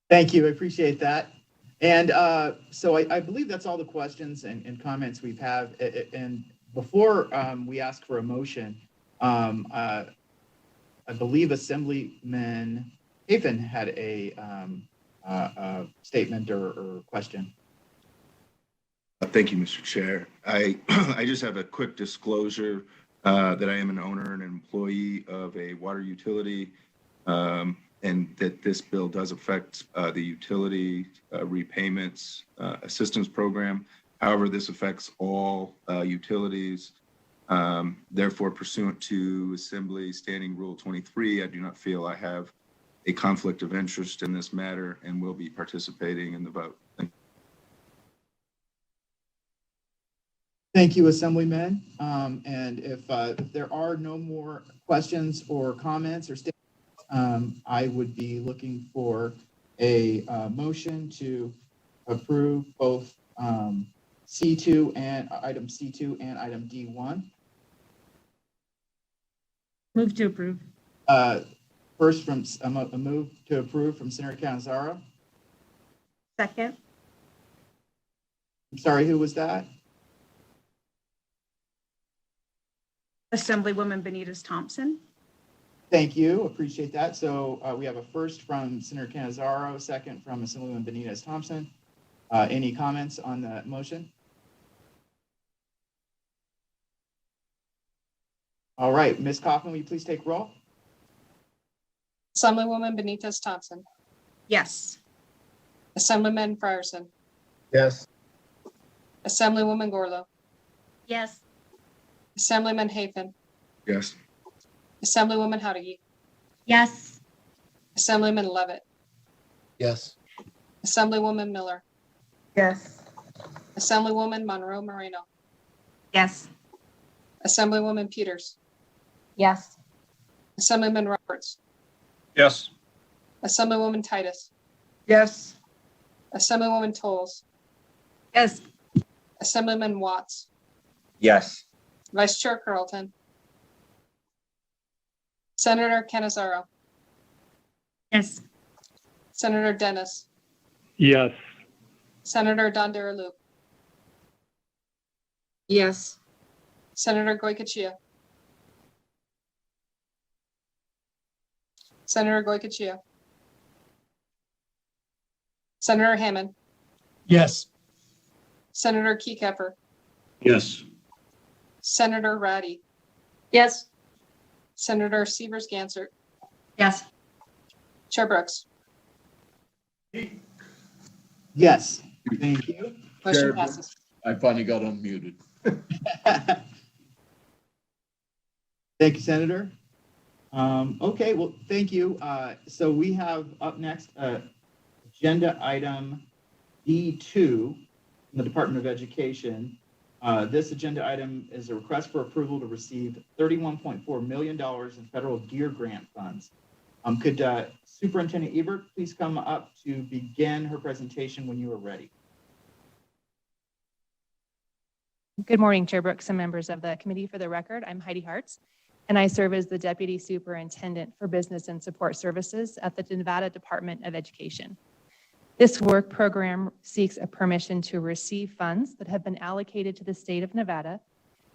Thank you. I appreciate that. And so I believe that's all the questions and comments we've had. And before we ask for a motion, I believe Assemblyman Hafen had a statement or question. Thank you, Mr. Chair. I just have a quick disclosure that I am an owner and employee of a water utility, and that this bill does affect the utility repayments assistance program. However, this affects all utilities. Therefore, pursuant to Assembly Standing Rule 23, I do not feel I have a conflict of interest in this matter and will be participating in the vote. Thank you, Assemblyman. And if there are no more questions or comments or statements, I would be looking for a motion to approve both C2 and item C2 and item D1. Move to approve. First, from a move to approve from Senator Canzaro. Second. I'm sorry, who was that? Assemblywoman Benitez Thompson. Thank you. Appreciate that. So we have a first from Senator Canizaro, second from Assemblywoman Benitez Thompson. Any comments on the motion? All right, Ms. Kaufman, will you please take roll? Assemblywoman Benitez Thompson, Yes. Assemblyman Frierson, Yes. Assemblywoman Gorlo, Yes. Assemblyman Hafen, Yes. Assemblywoman Howdy, Yes. Assemblyman Levitt, Yes. Assemblywoman Miller, Yes. Assemblywoman Monroe Moreno, Yes. Assemblywoman Peters, Yes. Assemblyman Roberts, Yes. Assemblywoman Titus, Yes. Assemblywoman Tolles, Yes. Assemblyman Watts, Yes. Vice Chair Carlton, Senator Canizaro, Yes. Senator Dennis, Yes. Senator Dondarelu, Yes. Senator Goycochea, Senator Goycochea, Senator Hammond, Yes. Senator Keycapper, Yes. Senator Ratty, Yes. Senator Severs Gansert, Yes. Chair Brooks. Yes, thank you. Motion Chair, passes. I finally got unmuted. Thank you, Senator. Okay, well, thank you. So we have up next agenda item D2 from the Department of Education. This agenda item is a request for approval to receive $31.4 million in federal GEAR grant funds. Could Superintendent Ebert please come up to begin her presentation when you are ready? Good morning, Chair Brooks and members of the committee. For the record, I'm Heidi Hartz, and I serve as the Deputy Superintendent for Business and Support Services at the Nevada Department of Education. This work program seeks a permission to receive funds that have been allocated to the state of Nevada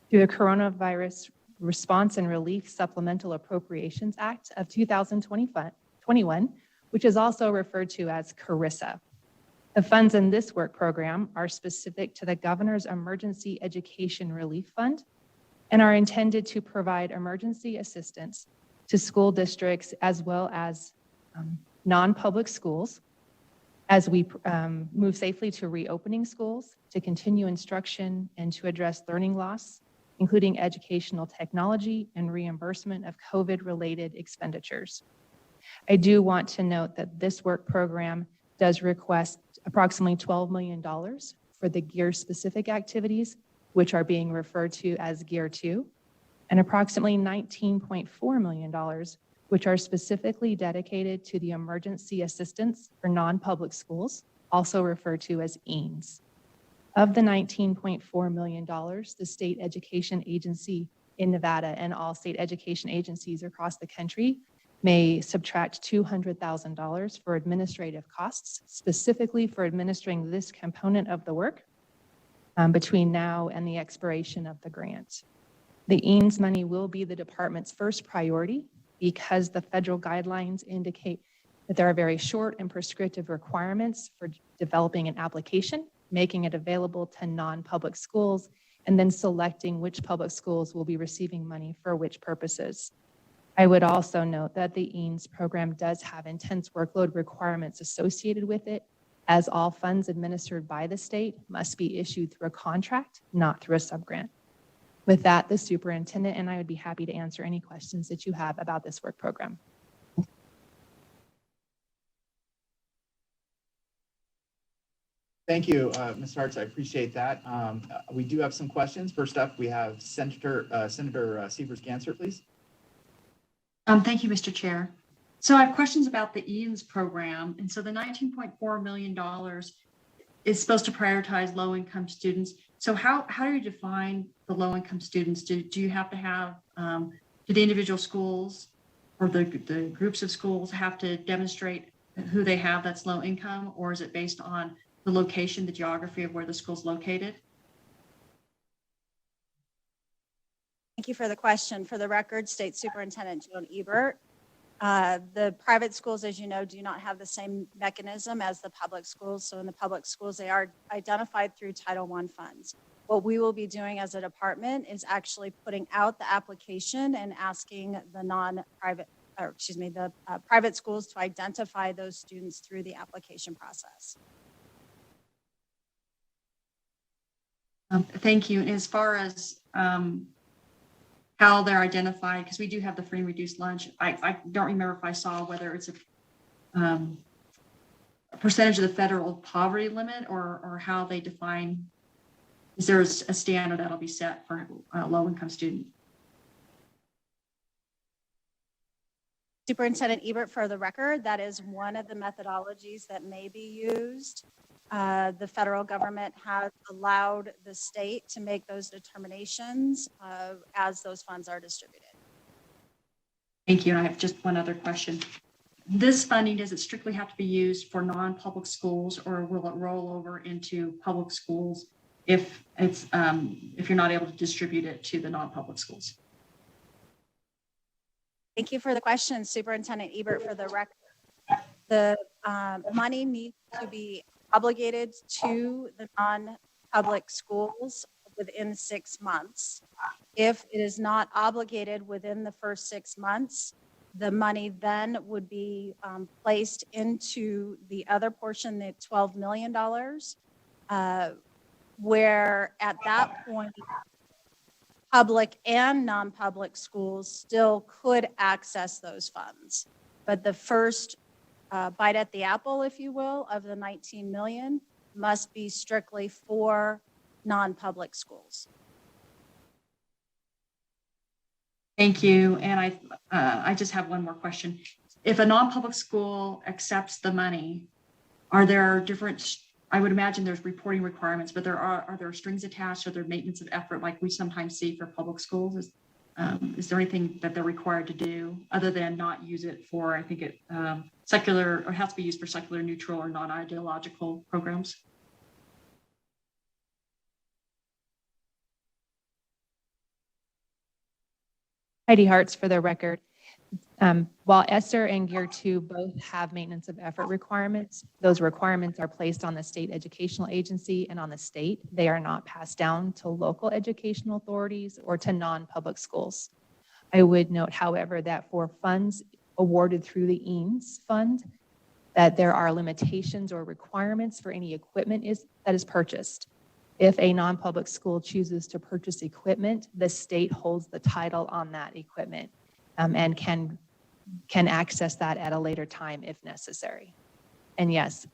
through the Coronavirus Response and Relief Supplemental Appropriations Act of 2021, which is also referred to as CARISA. The funds in this work program are specific to the Governor's Emergency Education Relief Fund and are intended to provide emergency assistance to school districts as well as non-public schools as we move safely to reopening schools, to continue instruction, and to address learning loss, including educational technology and reimbursement of COVID-related expenditures. I do want to note that this work program does request approximately $12 million for the GEAR-specific activities, which are being referred to as GEAR 2, and approximately $19.4 million, which are specifically dedicated to the emergency assistance for non-public schools, also referred to as EANS. Of the $19.4 million, the state education agency in Nevada and all state education agencies across the country may subtract $200,000 for administrative costs, specifically for administering this component of the work between now and the expiration of the grant. The EANS money will be the department's first priority because the federal guidelines indicate that there are very short and prescriptive requirements for developing an application, making it available to non-public schools, and then selecting which public schools will be receiving money for which purposes. I would also note that the EANS program does have intense workload requirements associated with it, as all funds administered by the state must be issued through a contract, not through a subgrant. With that, the superintendent and I would be happy to answer any questions that you have about this work program. Thank you, Ms. Hartz. I appreciate that. We do have some questions. First up, we have Senator Severs Gansert, please. Thank you, Mr. Chair. So I have questions about the EANS program. And so the $19.4 million is supposed to prioritize low-income students. So how do you define the low-income students? Do you have to have, do the individual schools or the groups of schools have to demonstrate who they have that's low income, or is it based on the location, the geography of where the school's located? Thank you for the question. For the record, State Superintendent Joan Ebert. The private schools, as you know, do not have the same mechanism as the public schools. So in the public schools, they are identified through Title I funds. What we will be doing as a department is actually putting out the application and asking the private schools to identify those students through the application process. Thank you. And as far as how they're identified, because we do have the free and reduced lunch, I don't remember if I saw whether it's a percentage of the federal poverty limit or how they define. Is there a standard that'll be set for a low-income student? Superintendent Ebert, for the record, that is one of the methodologies that may be used. The federal government has allowed the state to make those determinations as those funds are distributed. Thank you. And I have just one other question. This funding, does it strictly have to be used for non-public schools, or will it roll over into public schools if you're not able to distribute it to the non-public schools? Thank you for the question, Superintendent Ebert. For the record, the money needs to be obligated to the non-public schools within 6 months. If it is not obligated within the first 6 months, the money then would be placed into the other portion, the $12 million, where at that point, public and non-public schools still could access those funds. But the first bite at the apple, if you will, of the 19 million must be strictly for non-public schools. Thank you. And I just have one more question. If a non-public school accepts the money, are there different, I would imagine there's reporting requirements, but are there strings attached? Are there maintenance of effort like we sometimes see for public schools? Is there anything that they're required to do other than not use it for, I think it secular, or has to be used for secular, neutral, or non-ideological programs? Heidi Hartz for the record. While ESSER and Gear 2 both have maintenance of effort requirements, those requirements are placed on the state educational agency and on the state. They are not passed down to local educational authorities or to non-public schools. I would note, however, that for funds awarded through the EANS fund, that there are limitations or requirements for any equipment that is purchased. If a non-public school chooses to purchase equipment, the state holds the title on that equipment and can access that at a later time if necessary. And yes,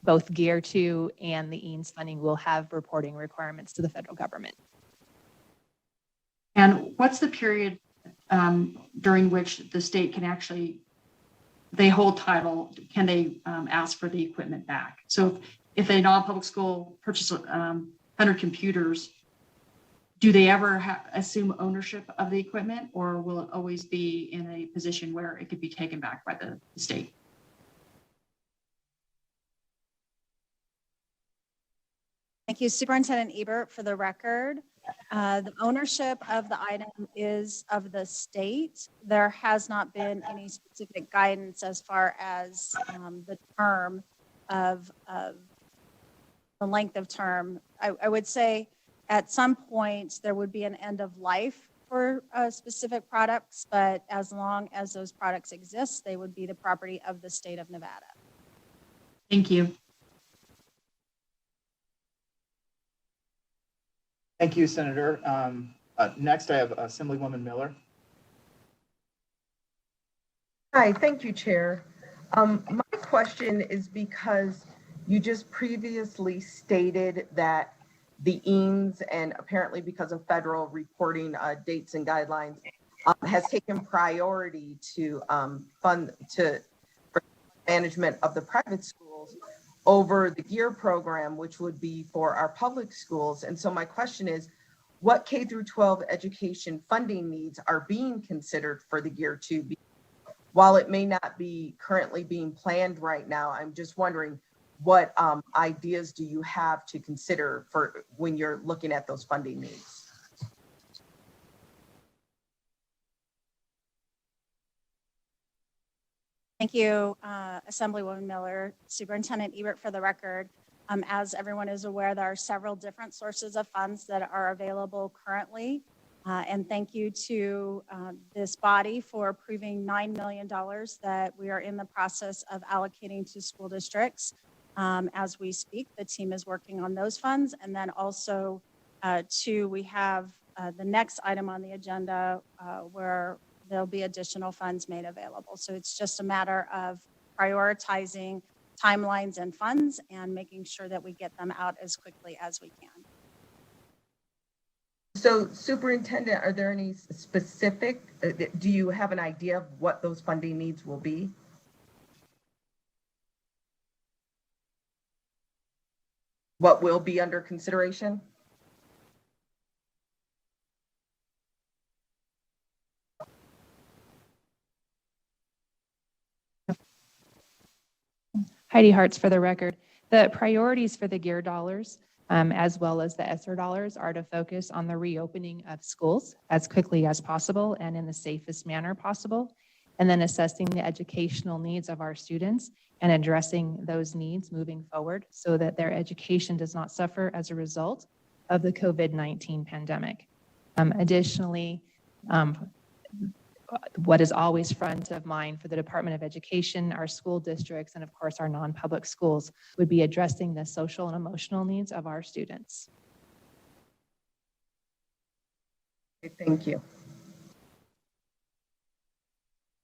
both Gear 2 and the EANS funding will have reporting requirements to the federal government. And what's the period during which the state can actually, they hold title, can they ask for the equipment back? So if a non-public school purchases 100 computers, do they ever assume ownership of the equipment, or will it always be in a position where it could be taken back by the state? Thank you, Superintendent Ebert. For the record, the ownership of the item is of the state. There has not been any specific guidance as far as the term of the length of term. I would say at some point there would be an end of life for specific products, but as long as those products exist, they would be the property of the state of Nevada. Thank you. Thank you, Senator. Next, I have Assemblywoman Miller. Hi, thank you, Chair. My question is because you just previously stated that the EANS, and apparently because of federal reporting dates and guidelines, has taken priority to fund for management of the private schools over the GEAR program, which would be for our public schools. And so my question is, what K through 12 education funding needs are being considered for the GEAR 2? While it may not be currently being planned right now, I'm just wondering, what ideas do you have to consider for when you're looking at those funding needs? Thank you, Assemblywoman Miller. Superintendent Ebert, for the record. As everyone is aware, there are several different sources of funds that are available currently. And thank you to this body for approving $9 million that we are in the process of allocating to school districts. As we speak, the team is working on those funds. And then also, we have the next item on the agenda where there'll be additional funds made available. So it's just a matter of prioritizing timelines and funds and making sure that we get them out as quickly as we can. So Superintendent, are there any specific, do you have an idea of what those funding needs will be? What will be under consideration? Heidi Hartz, for the record. The priorities for the GEAR dollars, as well as the ESSER dollars, are to focus on the reopening of schools as quickly as possible and in the safest manner possible, and then assessing the educational needs of our students and addressing those needs moving forward so that their education does not suffer as a result of the COVID-19 pandemic. Additionally, what is always front of mind for the Department of Education, our school districts, and of course our non-public schools would be addressing the social and emotional needs of our students. Thank you.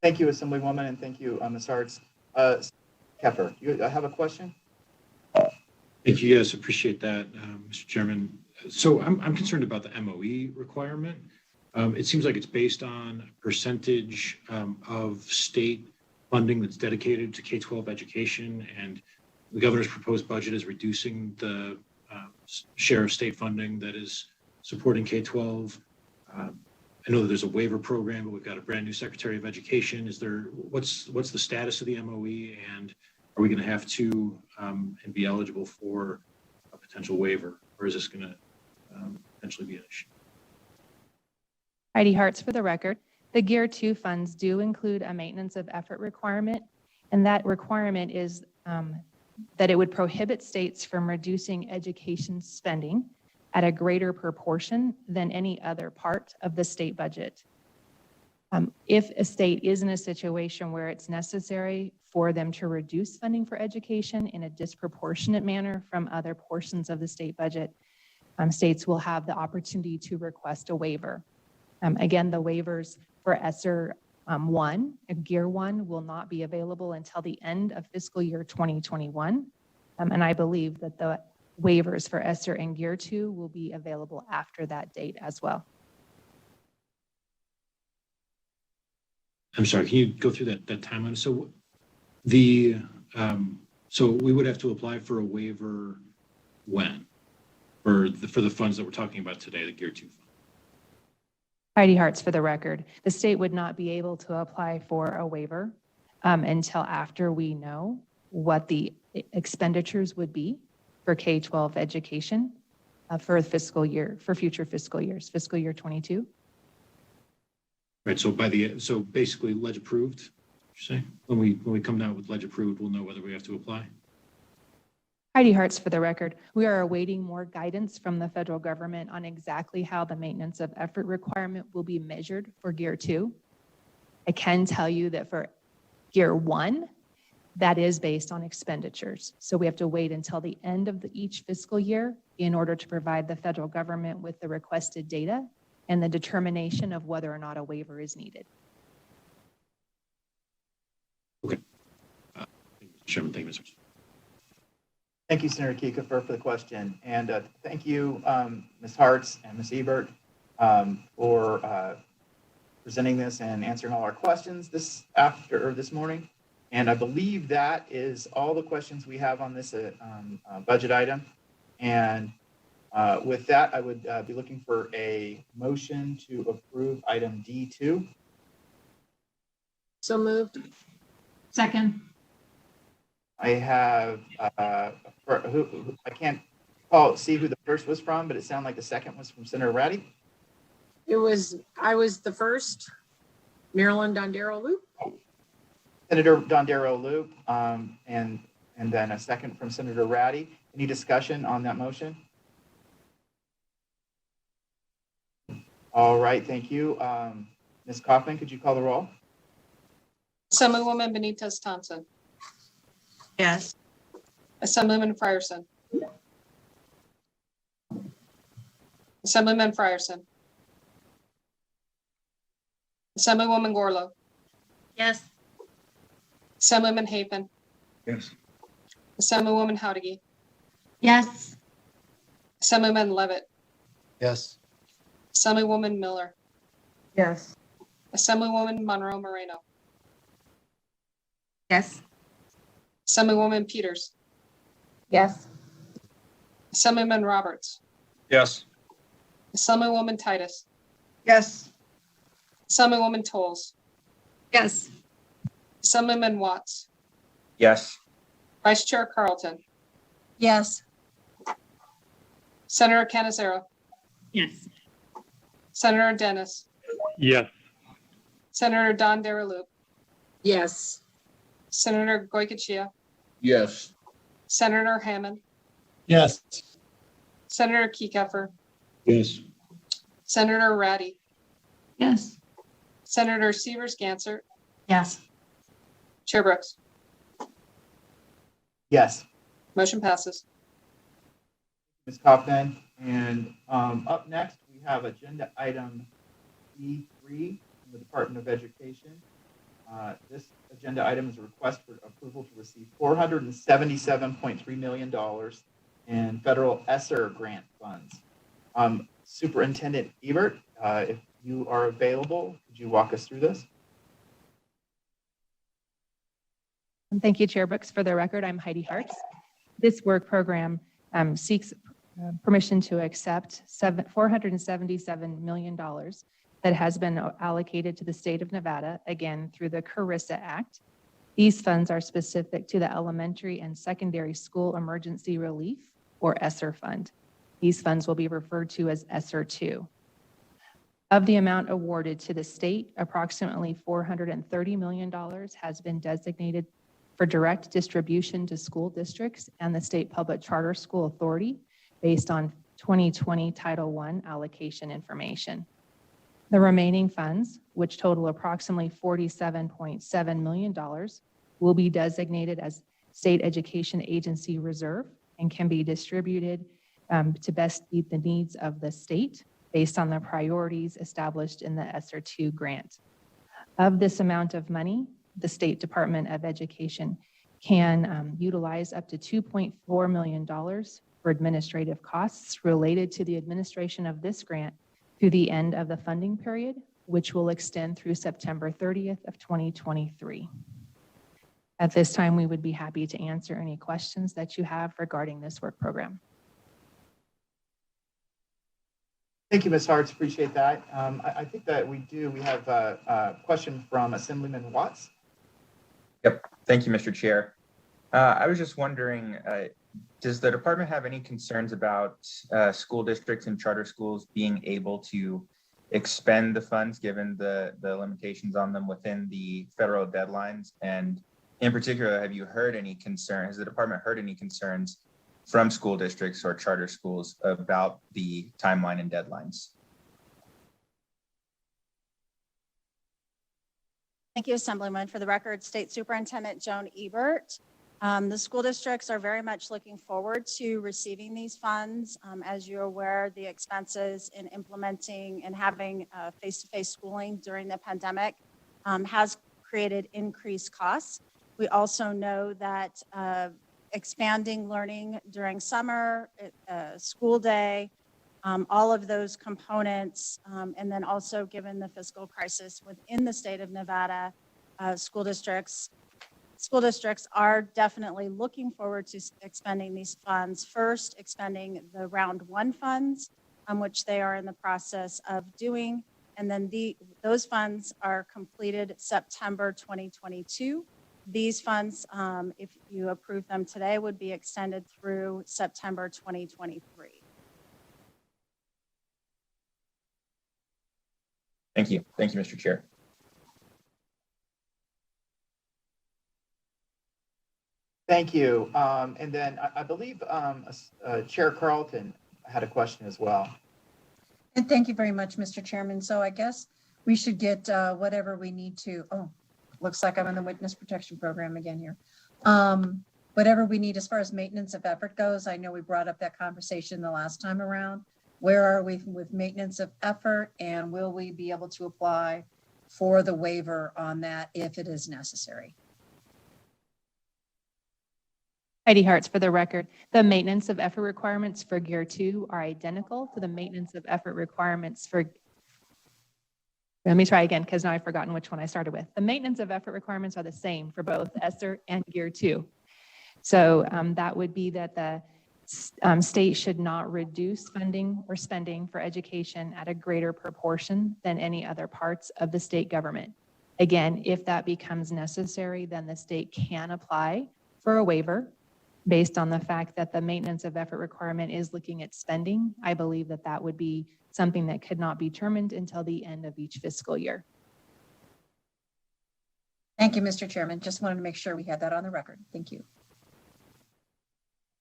Thank you, Assemblywoman, and thank you, Ms. Hartz. Keffer, you have a question? Thank you. Yes, appreciate that, Mr. Chairman. So I'm concerned about the MOE requirement. It seems like it's based on a percentage of state funding that's dedicated to K-12 education, and the governor's proposed budget is reducing the share of state funding that is supporting K-12. I know that there's a waiver program, but we've got a brand new Secretary of Education. What's the status of the MOE, and are we going to have to and be eligible for a potential waiver, or is this going to potentially be an issue? Heidi Hartz, for the record. The GEAR 2 funds do include a maintenance of effort requirement, and that requirement is that it would prohibit states from reducing education spending at a greater proportion than any other part of the state budget. If a state is in a situation where it's necessary for them to reduce funding for education in a disproportionate manner from other portions of the state budget, states will have the opportunity to request a waiver. Again, the waivers for ESSER 1, GEAR 1, will not be available until the end of fiscal year 2021. And I believe that the waivers for ESSER and GEAR 2 will be available after that date as well. I'm sorry, can you go through that timeline? So so we would have to apply for a waiver when? For the funds that we're talking about today, the GEAR 2 fund? Heidi Hartz, for the record. The state would not be able to apply for a waiver until after we know what the expenditures would be for K-12 education for future fiscal years, fiscal year 22. Right, so basically ledge approved, you're saying? When we come out with ledge approved, we'll know whether we have to apply? Heidi Hartz, for the record. We are awaiting more guidance from the federal government on exactly how the maintenance of effort requirement will be measured for GEAR 2. I can tell you that for GEAR 1, that is based on expenditures. So we have to wait until the end of each fiscal year in order to provide the federal government with the requested data and the determination of whether or not a waiver is needed. Okay. Thank you, Mr. Chairman. Thank you, Mr. Thank you, Senator Kiefer, for the question. And thank you, Ms. Hartz and Ms. Ebert, for presenting this and answering all our questions this morning. And I believe that is all the questions we have on this budget item. And with that, I would be looking for a motion to approve item D2. So moved. Second. I have, I can't see who the first was from, but it sounded like the second was from Senator Ratty. I was the first, Marilyn Dondero Loop. Senator Dondero Loop, and then a second from Senator Ratty. Any discussion on that motion? All right, thank you. Ms. Kaufman, could you call the roll? Assemblywoman Benitez Thompson. Yes. Assemblyman Frierson. Assemblyman Frierson. Assemblywoman Gorlow. Yes. Assemblyman Hafen. Yes. Assemblywoman Howdigy. Yes. Assemblyman Levitt. Yes. Assemblywoman Miller. Yes. Assemblywoman Monroe Moreno. Yes. Assemblywoman Peters. Yes. Assemblyman Roberts. Yes. Assemblywoman Titus. Yes. Assemblywoman Tolles. Yes. Assemblyman Watts. Yes. Vice Chair Carlton. Yes. Senator Canizero. Yes. Senator Dennis. Yes. Senator Don Deriloup. Yes. Senator Goycochea. Yes. Senator Hammond. Yes. Senator Kiekefer. Yes. Senator Ratty. Yes. Senator Severs Gansert. Yes. Chair Brooks. Yes. Motion passes. Ms. Kaufman. And up next, we have agenda item E3 from the Department of Education. This agenda item is a request for approval to receive $477.3 million in federal ESSER grant funds. Superintendent Ebert, if you are available, could you walk us through this? Thank you, Chair Brooks. For the record, I'm Heidi Hartz. This work program seeks permission to accept $477 million that has been allocated to the state of Nevada, again, through the CARISA Act. These funds are specific to the Elementary and Secondary School Emergency Relief, or ESSER Fund. These funds will be referred to as ESSER 2. Of the amount awarded to the state, approximately $430 million has been designated for direct distribution to school districts and the State Public Charter School Authority based on 2020 Title I allocation information. The remaining funds, which total approximately $47.7 million, will be designated as State Education Agency Reserve and can be distributed to best meet the needs of the state based on the priorities established in the ESSER 2 grant. Of this amount of money, the State Department of Education can utilize up to $2.4 million for administrative costs related to the administration of this grant through the end of the funding period, which will extend through September 30th of 2023. At this time, we would be happy to answer any questions that you have regarding this work program. Thank you, Ms. Hartz. Appreciate that. I think that we have a question from Assemblyman Watts. Yep. Thank you, Mr. Chair. I was just wondering, does the department have any concerns about school districts and charter schools being able to expend the funds given the limitations on them within the federal deadlines? And in particular, have you heard any concern? Has the department heard any concerns from school districts or charter schools about the timeline and deadlines? Thank you, Assemblyman. For the record, State Superintendent Joan Ebert. The school districts are very much looking forward to receiving these funds. As you're aware, the expenses in implementing and having face-to-face schooling during the pandemic has created increased costs. We also know that expanding learning during summer, school day, all of those components, and then also given the fiscal crisis within the state of Nevada, school districts are definitely looking forward to expending these funds. First, expending the round one funds, which they are in the process of doing. And then those funds are completed September 2022. These funds, if you approve them today, would be extended through September 2023. Thank you. Thank you, Mr. Chair. Thank you. And then I believe Chair Carlton had a question as well. And thank you very much, Mr. Chairman. So I guess we should get whatever we need to. Oh, looks like I'm in the witness protection program again here. Whatever we need as far as maintenance of effort goes. I know we brought up that conversation the last time around. Where are we with maintenance of effort, and will we be able to apply for the waiver on that if it is necessary? Heidi Hartz, for the record, the maintenance of effort requirements for Gear 2 are identical to the maintenance of effort requirements for, let me try again because now I've forgotten which one I started with. The maintenance of effort requirements are the same for both ESSER and Gear 2. So that would be that the state should not reduce funding or spending for education at a greater proportion than any other parts of the state government. Again, if that becomes necessary, then the state can apply for a waiver based on the fact that the maintenance of effort requirement is looking at spending. I believe that that would be something that could not be determined until the end of each fiscal year. Thank you, Mr. Chairman. Just wanted to make sure we had that on the record. Thank you.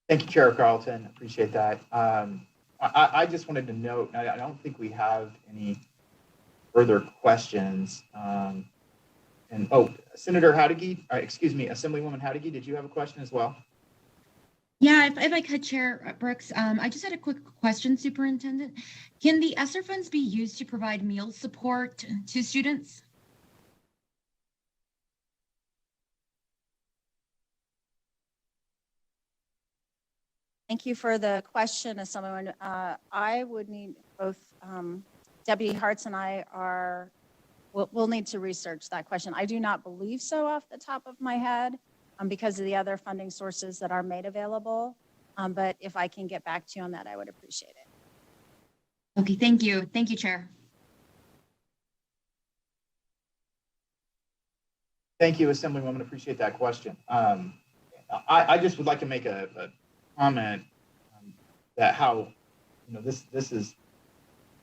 Thank you, Chair Carlton. Appreciate that. I just wanted to note, I don't think we have any further questions. Senator Hadeghi, Assemblywoman Hadeghi, did you have a question as well? Yeah, if I could, Chair Brooks, I just had a quick question, Superintendent. Can the ESSER funds be used to provide meal support to students? Thank you for the question, Assemblywoman. I would need both Deputy Hartz and I we'll need to research that question. I do not believe so off the top of my head because of the other funding sources that are made available. But if I can get back to you on that, I would appreciate it. Okay, thank you. Thank you, Chair. Thank you, Assemblywoman. Appreciate that question. I just would like to make a comment that how, this is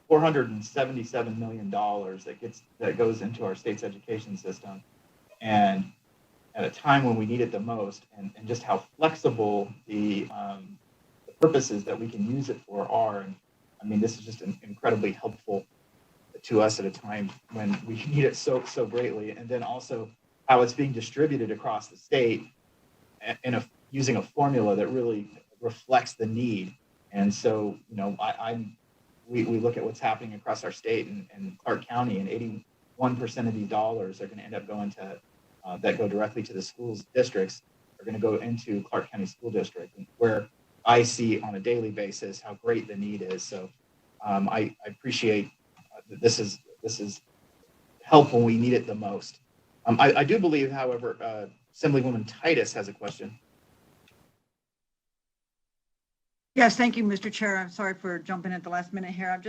$477 million that goes into our state's education system, and at a time when we need it the most, and just how flexible the purposes that we can use it for are. And I mean, this is just incredibly helpful to us at a time when we need it so greatly. And then also how it's being distributed across the state using a formula that really reflects the need. And so, we look at what's happening across our state and Clark County, and 81% of these dollars are going to end up going to that go directly to the schools districts are going to go into Clark County School District, where I see on a daily basis how great the need is. So I appreciate that this is help when we need it the most. I do believe, however, Assemblywoman Titus has a question. Yes, thank you, Mr. Chair. I'm sorry for jumping at the last minute here.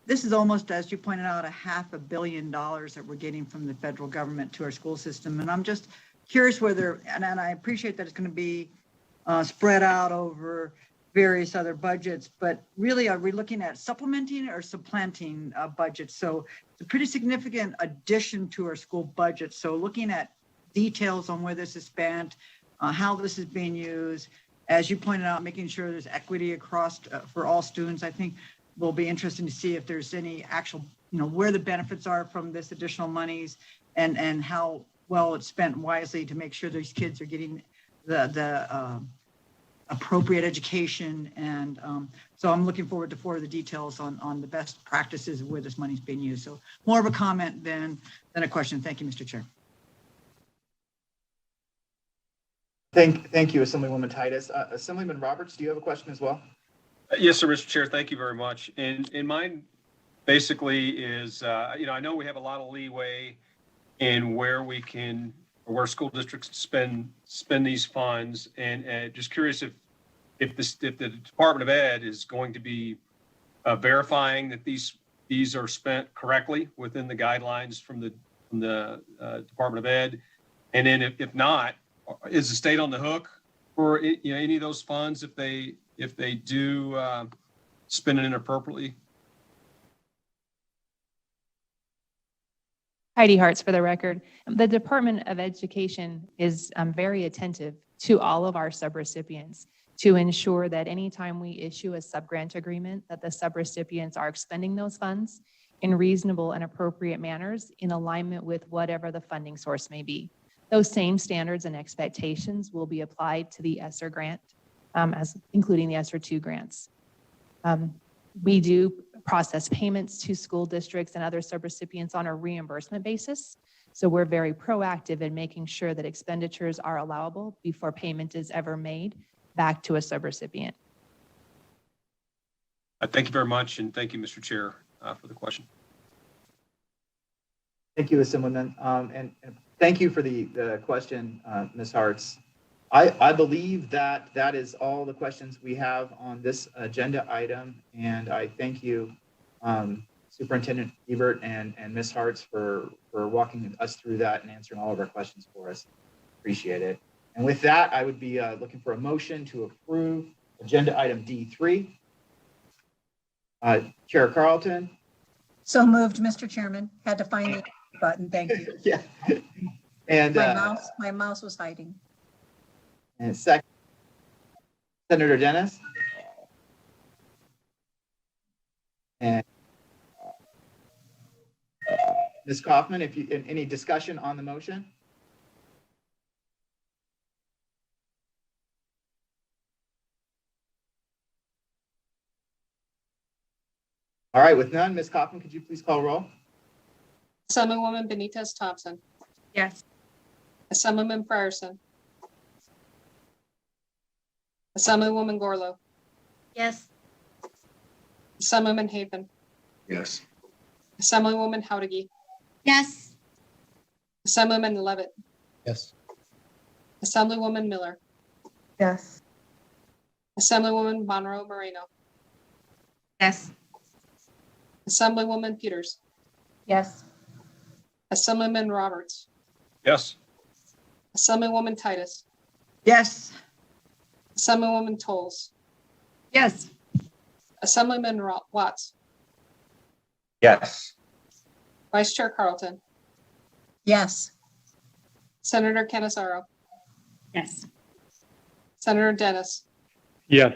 This is almost, as you pointed out, $500 million that we're getting from the federal government to our school system. And I'm just curious whether, and I appreciate that it's going to be spread out over various other budgets, but really, are we looking at supplementing or supplanting budgets? So it's a pretty significant addition to our school budget. So looking at details on where this is spent, how this is being used, as you pointed out, making sure there's equity across for all students, I think will be interesting to see if there's any actual, where the benefits are from this additional monies and how well it's spent wisely to make sure these kids are getting the appropriate education. And so I'm looking forward to further details on the best practices of where this money is being used. So more of a comment than a question. Thank you, Mr. Chair. Thank you, Assemblywoman Titus. Assemblyman Roberts, do you have a question as well? Yes, sir, Mr. Chair. Thank you very much. And mine basically is, I know we have a lot of leeway in where school districts spend these funds, and just curious if the Department of Ed is going to be verifying that these are spent correctly within the guidelines from the Department of Ed. And then if not, is the state on the hook for, any of those funds if they do spend it inappropriately? Heidi Hartz for the record. The Department of Education is very attentive to all of our subrecipients to ensure that anytime we issue a subgrant agreement, that the subrecipients are expending those funds in reasonable and appropriate manners in alignment with whatever the funding source may be. Those same standards and expectations will be applied to the ESSER grant, as including the ESSER 2 grants. We do process payments to school districts and other subrecipients on a reimbursement basis. So we're very proactive in making sure that expenditures are allowable before payment is ever made back to a subrecipient. Thank you very much, and thank you, Mr. Chair, for the question. Thank you, Assemblyman. And thank you for the question, Ms. Hartz. I believe that is all the questions we have on this agenda item, and I thank you, Superintendent Ebert and Ms. Hartz for walking us through that and answering all of our questions for us. Appreciate it. And with that, I would be looking for a motion to approve agenda item D3. Chair Carlton. So moved, Mr. Chairman. Had to find the button. Thank you. Yeah. And my mouse was hiding. And second, Senator Dennis. And Ms. Kaufman, any discussion on the motion? All right, with none, Ms. Kaufman, could you please call roll? Assemblywoman Benitez Thompson. Yes. Assemblyman Frierson. Assemblywoman Gorlow. Yes. Assemblyman Haven. Yes. Assemblywoman Howdigy. Yes. Assemblyman Levitt. Yes. Assemblywoman Miller. Yes. Assemblywoman Monroe Moreno. Yes. Assemblywoman Peters. Yes. Assemblyman Roberts. Yes. Assemblywoman Titus. Yes. Assemblywoman Tolles. Yes. Assemblyman Watts. Yes. Vice Chair Carlton. Yes. Senator Canizaro. Yes. Senator Dennis. Yes.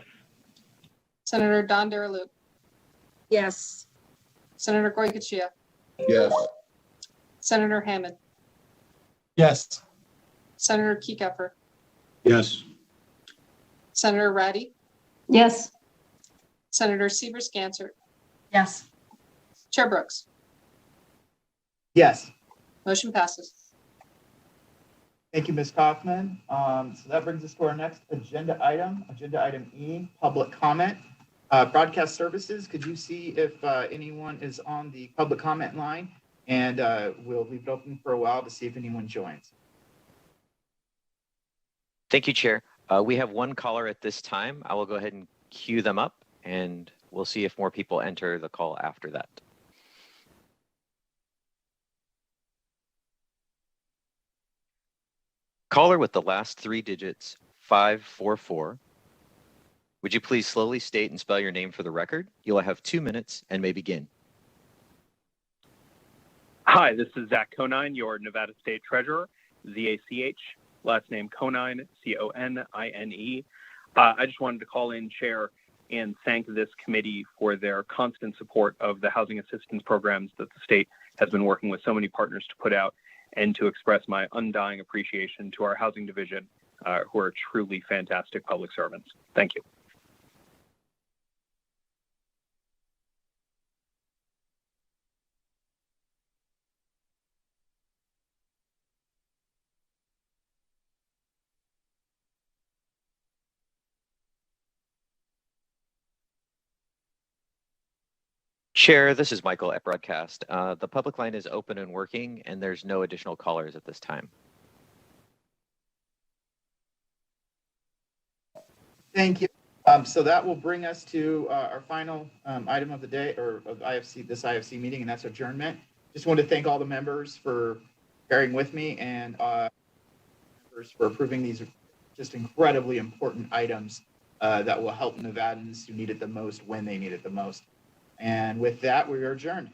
Senator Don Deriloup. Yes. Senator Goycochea. Yes. Senator Hammond. Yes. Senator Kekeffer. Yes. Senator Ratty. Yes. Senator Severs Gansert. Yes. Chair Brooks. Yes. Motion passes. Thank you, Ms. Kaufman. So that brings us to our next agenda item E, public comment. Broadcast services, could you see if anyone is on the public comment line? And we'll leave it open for a while to see if anyone joins. Thank you, Chair. We have one caller at this time. I will go ahead and queue them up, and we'll see if more people enter the call after that. Caller with the last three digits, 544. Would you please slowly state and spell your name for the record? You'll have 2 minutes and may begin. Hi, this is Zach Conine, your Nevada State Treasurer, Z-A-C-H, last name Conine, C-O-N-I-N-E. I just wanted to call in, Chair, and thank this committee for their constant support of the housing assistance programs that the state has been working with so many partners to put out, and to express my undying appreciation to our housing division, who are truly fantastic public servants. Thank you. Chair, this is Michael at Broadcast. The public line is open and working, and there's no additional callers at this time. Thank you. So that will bring us to our final item of the day, or of this IFC meeting, and that's adjournment. Just want to thank all the members for bearing with me, and for approving these just incredibly important items that will help Nevadans who need it the most when they need it the most. And with that, we are adjourned.